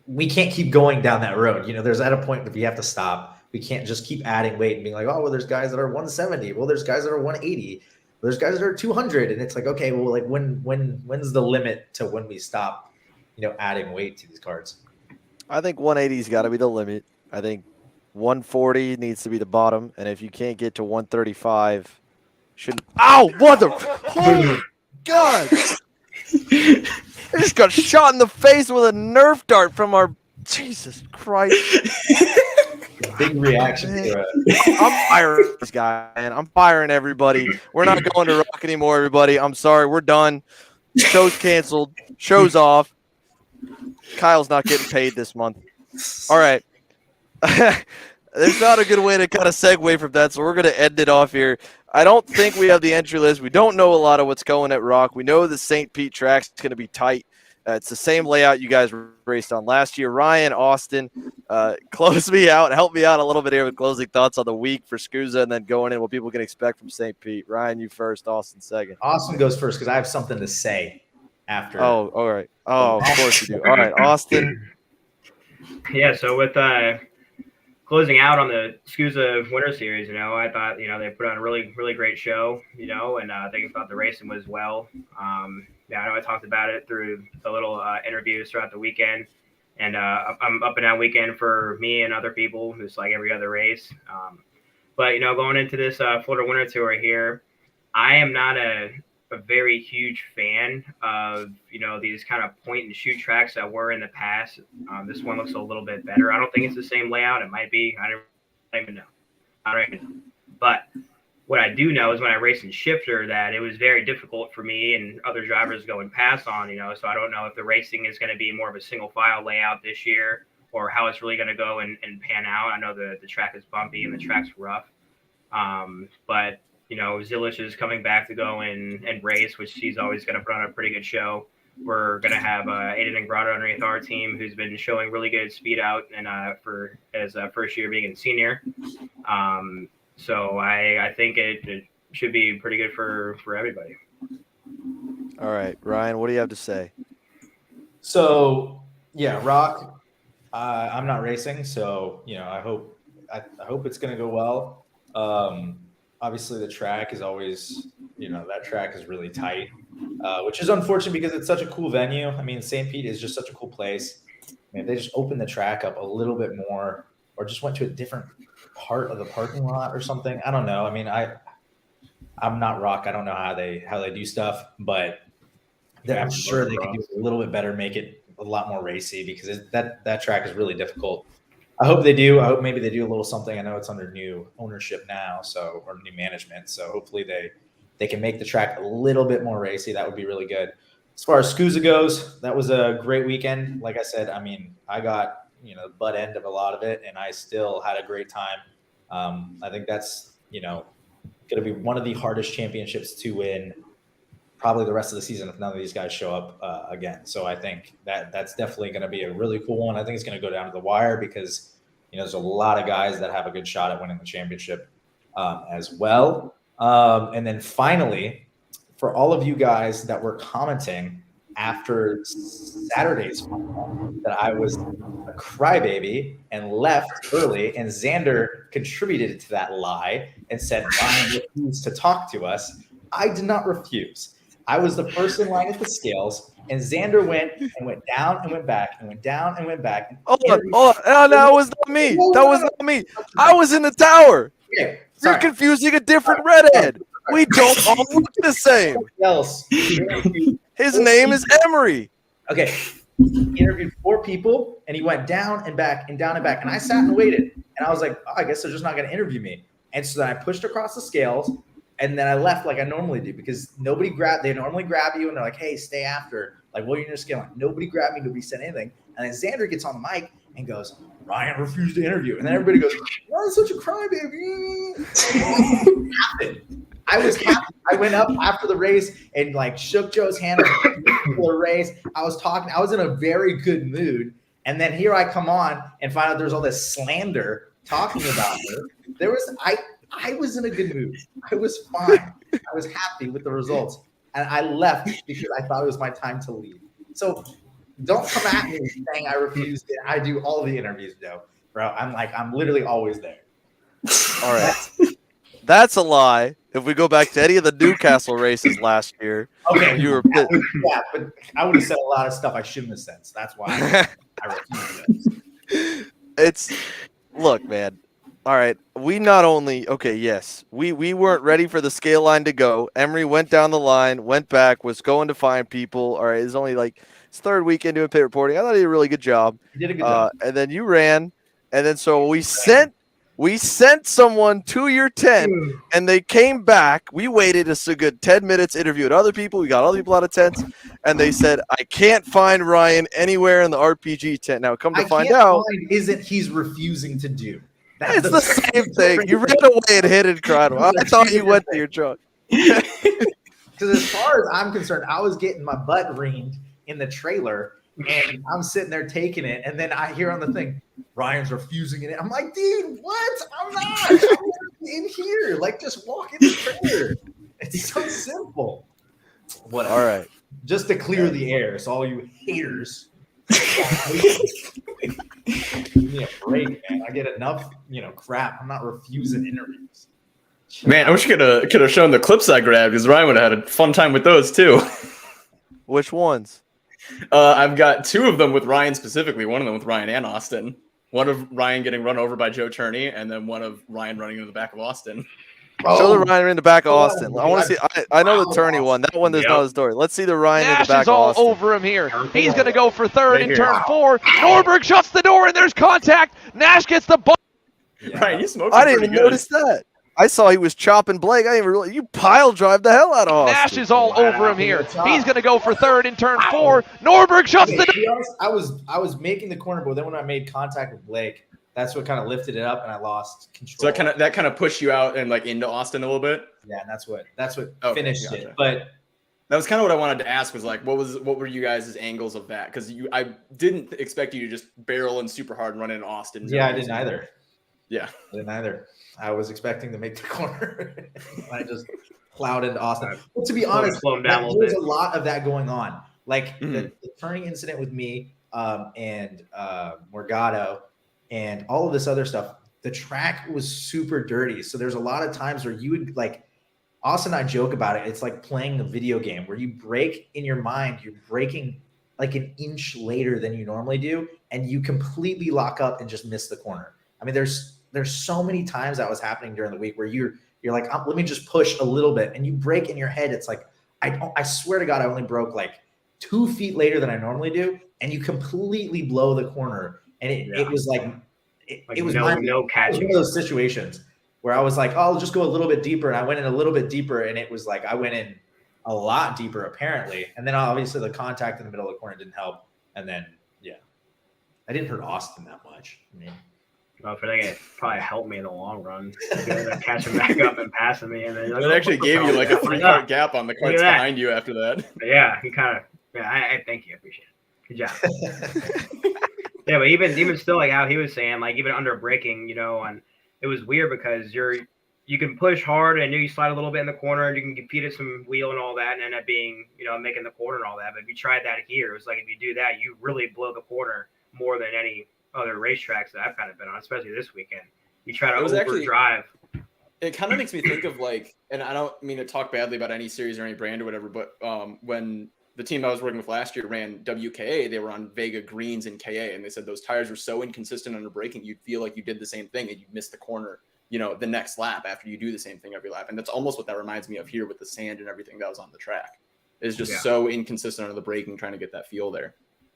[SPEAKER 6] we can't keep going down that road. There's at a point that we have to stop. We can't just keep adding weight and being like, oh, well, there's guys that are 170. Well, there's guys that are 180. Well, there's guys that are 200. And it's like, okay, well, like when's the limit to when we stop, adding weight to these cards?
[SPEAKER 1] I think 180's got to be the limit. I think 140 needs to be the bottom. And if you can't get to 135, shouldn't. Ow! What the? Oh, God! I just got shot in the face with a Nerf dart from our Jesus Christ.
[SPEAKER 6] Big reaction to it.
[SPEAKER 1] I'm firing this guy, man. I'm firing everybody. We're not going to Rock anymore, everybody. I'm sorry. We're done. Show's canceled. Show's off. Kyle's not getting paid this month. All right. There's not a good way to kind of segue from that, so we're going to end it off here. I don't think we have the entry list. We don't know a lot of what's going at Rock. We know the St. Pete track's going to be tight. It's the same layout you guys raced on last year. Ryan, Austin, close me out. Help me out a little bit here with closing thoughts on the week for SCUSA and then going in what people can expect from St. Pete. Ryan, you first. Austin second.
[SPEAKER 6] Austin goes first because I have something to say after.
[SPEAKER 1] Oh, all right. Oh, of course you do. All right, Austin.
[SPEAKER 5] Yeah, so with closing out on the SCUSA Winter Series, I thought, they put on a really, really great show, and I think thought the racing was well. Yeah, I know I talked about it through the little interviews throughout the weekend, and I'm up and down weekend for me and other people, just like every other race. But, going into this Florida Winter Tour here, I am not a very huge fan of, these kind of point and shoot tracks that were in the past. This one looks a little bit better. I don't think it's the same layout. It might be. I don't even know. But what I do know is when I raced in Shifter that it was very difficult for me and other drivers going past on, so I don't know if the racing is going to be more of a single file layout this year or how it's really going to go and pan out. I know the track is bumpy and the track's rough. But Zilish is coming back to go and race, which she's always going to put on a pretty good show. We're going to have Aiden Ingrata underneath our team, who's been showing really good speed out and for his first year being a senior. So I think it should be pretty good for everybody.
[SPEAKER 1] All right, Ryan, what do you have to say?
[SPEAKER 6] So yeah, Rock. I'm not racing, so I hope it's going to go well. Obviously, the track is always, that track is really tight, which is unfortunate because it's such a cool venue. I mean, St. Pete is just such a cool place. I mean, if they just opened the track up a little bit more or just went to a different part of the parking lot or something, I don't know. I mean, I'm not Rock. I don't know how they do stuff, but I'm sure they can do it a little bit better, make it a lot more racy because that track is really difficult. I hope they do. I hope maybe they do a little something. I know it's under new ownership now, or new management. So hopefully they can make the track a little bit more racy. That would be really good. As far as SCUSA goes, that was a great weekend. Like I said, I mean, I got the butt end of a lot of it, and I still had a great time. I think that's going to be one of the hardest championships to win, probably the rest of the season if none of these guys show up again. So I think that's definitely going to be a really cool one. I think it's going to go down to the wire because there's a lot of guys that have a good shot at winning the championship as well. And then finally, for all of you guys that were commenting after Saturday's final that I was a crybaby and left early, and Xander contributed to that lie and said Ryan refused to talk to us. I did not refuse. I was the first in line at the scales, and Xander went down and went back and went down and went back.
[SPEAKER 1] Hold on. Oh, that was not me. That was not me. I was in the tower.
[SPEAKER 6] Okay,
[SPEAKER 1] you're confusing a different redhead. We don't all look the same.
[SPEAKER 6] Else.
[SPEAKER 1] His name is Emery.
[SPEAKER 6] Okay. He interviewed 4 people, and he went down and back and down and back. And I sat and waited, and I was like, I guess they're just not going to interview me. And so then I pushed across the scales. And then I left like I normally do because they normally grab you and they're like, hey, stay after. Like, well, you're in your scale. Like, nobody grabbed me. Nobody said anything. And then Xander gets on the mic and goes, Ryan refused to interview. And then everybody goes, Ryan's such a crybaby. I was happy. I went up after the race and like shook Joe's hand for the race. I was talking. I was in a very good mood. And then here I come on and find out there's all this slander talking about her. I was in a good mood. I was fine. I was happy with the results. And I left because I thought it was my time to leave. So don't come at me saying I refused it. I do all the interviews, Joe. Bro, I'm literally always there.
[SPEAKER 1] All right. That's a lie. If we go back to any of the Newcastle races last year,
[SPEAKER 6] okay,
[SPEAKER 1] you were
[SPEAKER 6] but I would have said a lot of stuff I shouldn't have said. So that's why I refused it.
[SPEAKER 1] Look, man. All right, we not only we weren't ready for the scale line to go. Emery went down the line, went back, was going to find people. All right, it's only like his 3rd weekend doing pit reporting. I thought he did a really good job.
[SPEAKER 6] He did a good job.
[SPEAKER 1] And then you ran, and then so we sent We sent someone to your tent, and they came back. We waited a good 10 minutes, interviewed other people. We got other people out of tents, and they said, I can't find Ryan anywhere in the RPG tent. Now, come to find out,
[SPEAKER 6] isn't he's refusing to do. That's
[SPEAKER 1] it's the same thing. You ran away and hid and cried. I thought you went to your truck.
[SPEAKER 6] Because as far as I'm concerned, I was getting my butt reamed in the trailer, and I'm sitting there taking it, and then I hear on the thing, Ryan's refusing it. I'm like, dude, what? I'm not. I'm in here. Like, just walk in the trailer. It's so simple.
[SPEAKER 1] Whatever. All right.
[SPEAKER 6] Just to clear the air, so all you haters. Give me a break, man. I get enough, crap. I'm not refusing interviews.
[SPEAKER 3] Man, I wish you could have shown the clips I grabbed, because Ryan would have had a fun time with those too.
[SPEAKER 1] Which ones?
[SPEAKER 3] I've got 2 of them with Ryan specifically. One of them with Ryan and Austin. One of Ryan getting run over by Joe Turney, and then one of Ryan running into the back of Austin.
[SPEAKER 1] Show the Ryan in the back of Austin. I want to see. I know the Turney one. That one, there's not a story. Let's see the Ryan in the back
[SPEAKER 4] is
[SPEAKER 1] of
[SPEAKER 4] all
[SPEAKER 1] Austin.
[SPEAKER 4] over him here. He's going to go for third in turn 4. Norberg shuts the door, and there's contact. Nash gets the ball.
[SPEAKER 3] Yeah. Ryan, you smoked.
[SPEAKER 1] I didn't even notice that. I saw he was chopping Blake. I didn't even realize. You pile drive the hell out of Austin.
[SPEAKER 4] Nash is all over him here. He's going to go for third in turn 4. Norberg shuts the door.
[SPEAKER 6] To be honest, I was making the corner, but then when I made contact with Blake, that's what kind of lifted it up, and I lost control.
[SPEAKER 3] So that kind of pushed you out and like into Austin a little bit.
[SPEAKER 6] Yeah, and that's what finished it. But
[SPEAKER 3] that was kind of what I wanted to ask. Was like, what were you guys' angles of that? Because I didn't expect you to just barrel in super hard and run into Austin.
[SPEAKER 6] Yeah, I didn't either.
[SPEAKER 3] Yeah,
[SPEAKER 6] I didn't either. I was expecting to make the corner. I just plowed into Austin. But to be honest, there's a lot of that going on. Like the turning incident with me and Morgado and all of this other stuff. The track was super dirty. So there's a lot of times where you would like, Austin and I joke about it. It's like playing a video game where you break in your mind, you're breaking like an inch later than you normally do. And you completely lock up and just miss the corner. I mean, there's so many times that was happening during the week where you're like, let me just push a little bit, and you break in your head. It's like, I swear to God, I only broke like 2 feet later than I normally do. And you completely blow the corner. And it was like, it was
[SPEAKER 5] no catching.
[SPEAKER 6] One of those situations where I was like, oh, I'll just go a little bit deeper. And I went in a little bit deeper, and it was like, I went in a lot deeper apparently. And then obviously the contact in the middle of the corner didn't help. And then, I didn't hurt Austin that much. I mean,
[SPEAKER 5] well, if it probably helped me in the long run, catching back up and passing me, and then
[SPEAKER 3] it actually gave you like a 3-cart gap on the carts behind you after that.
[SPEAKER 5] But yeah, he kind of. Yeah, I thank you. I appreciate it. Good job. Yeah, but even still, like how he was saying, like even under braking, and it was weird because you can push hard and you slide a little bit in the corner and you can compete at some wheel and all that and end up being, making the corner and all that. But if you tried that here, it was like if you do that, you really blow the corner more than any other racetracks that I've kind of been on, especially this weekend. You try to overdrive.
[SPEAKER 3] It kind of makes me think of like, and I don't mean to talk badly about any series or any brand or whatever, but when the team I was working with last year ran WKA, they were on Vega greens and KA, and they said those tires were so inconsistent under braking, you'd feel like you did the same thing and you missed the corner, the next lap after you do the same thing every lap. And that's almost what that reminds me of here with the sand and everything that was on the track. It's just so inconsistent under the braking, trying to get that feel there.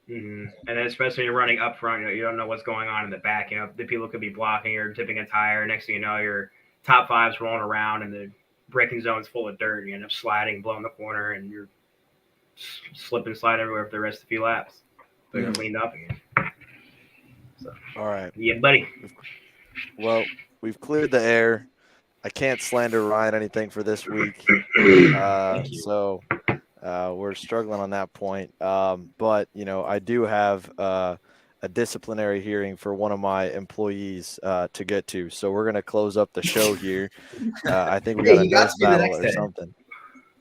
[SPEAKER 5] Mm-hmm. And then especially when you're running up front, you don't know what's going on in the back. The people could be blocking or tipping a tire. Next thing you know, your top five's rolling around and the braking zone's full of dirt. You end up sliding, blowing the corner, and you're slip and slide everywhere for the rest of the few laps. But you're cleaned up again. So,
[SPEAKER 1] all right.
[SPEAKER 5] Yeah, buddy.
[SPEAKER 1] Well, we've cleared the air. I can't slander Ryan anything for this week. So we're struggling on that point. But, I do have a disciplinary hearing for one of my employees to get to. So we're going to close up the show here. I think we got a nurse battle or something.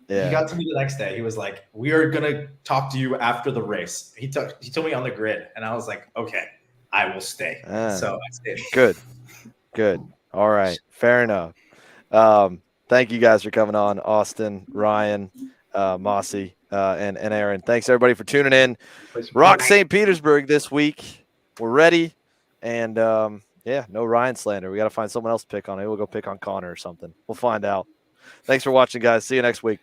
[SPEAKER 1] Yeah.
[SPEAKER 6] He got to me the next day. He was like, we are going to talk to you after the race. He told me on the grid, and I was like, okay, I will stay. So I stayed.
[SPEAKER 1] Good. All right. Fair enough. Thank you guys for coming on, Austin, Ryan, Mossy, and Aaron. Thanks, everybody, for tuning in. Rock St. Petersburg this week. We're ready. And, no Ryan slander. We got to find someone else to pick on. Maybe we'll go pick on Connor or something. We'll find out. Thanks for watching, guys. See you next week.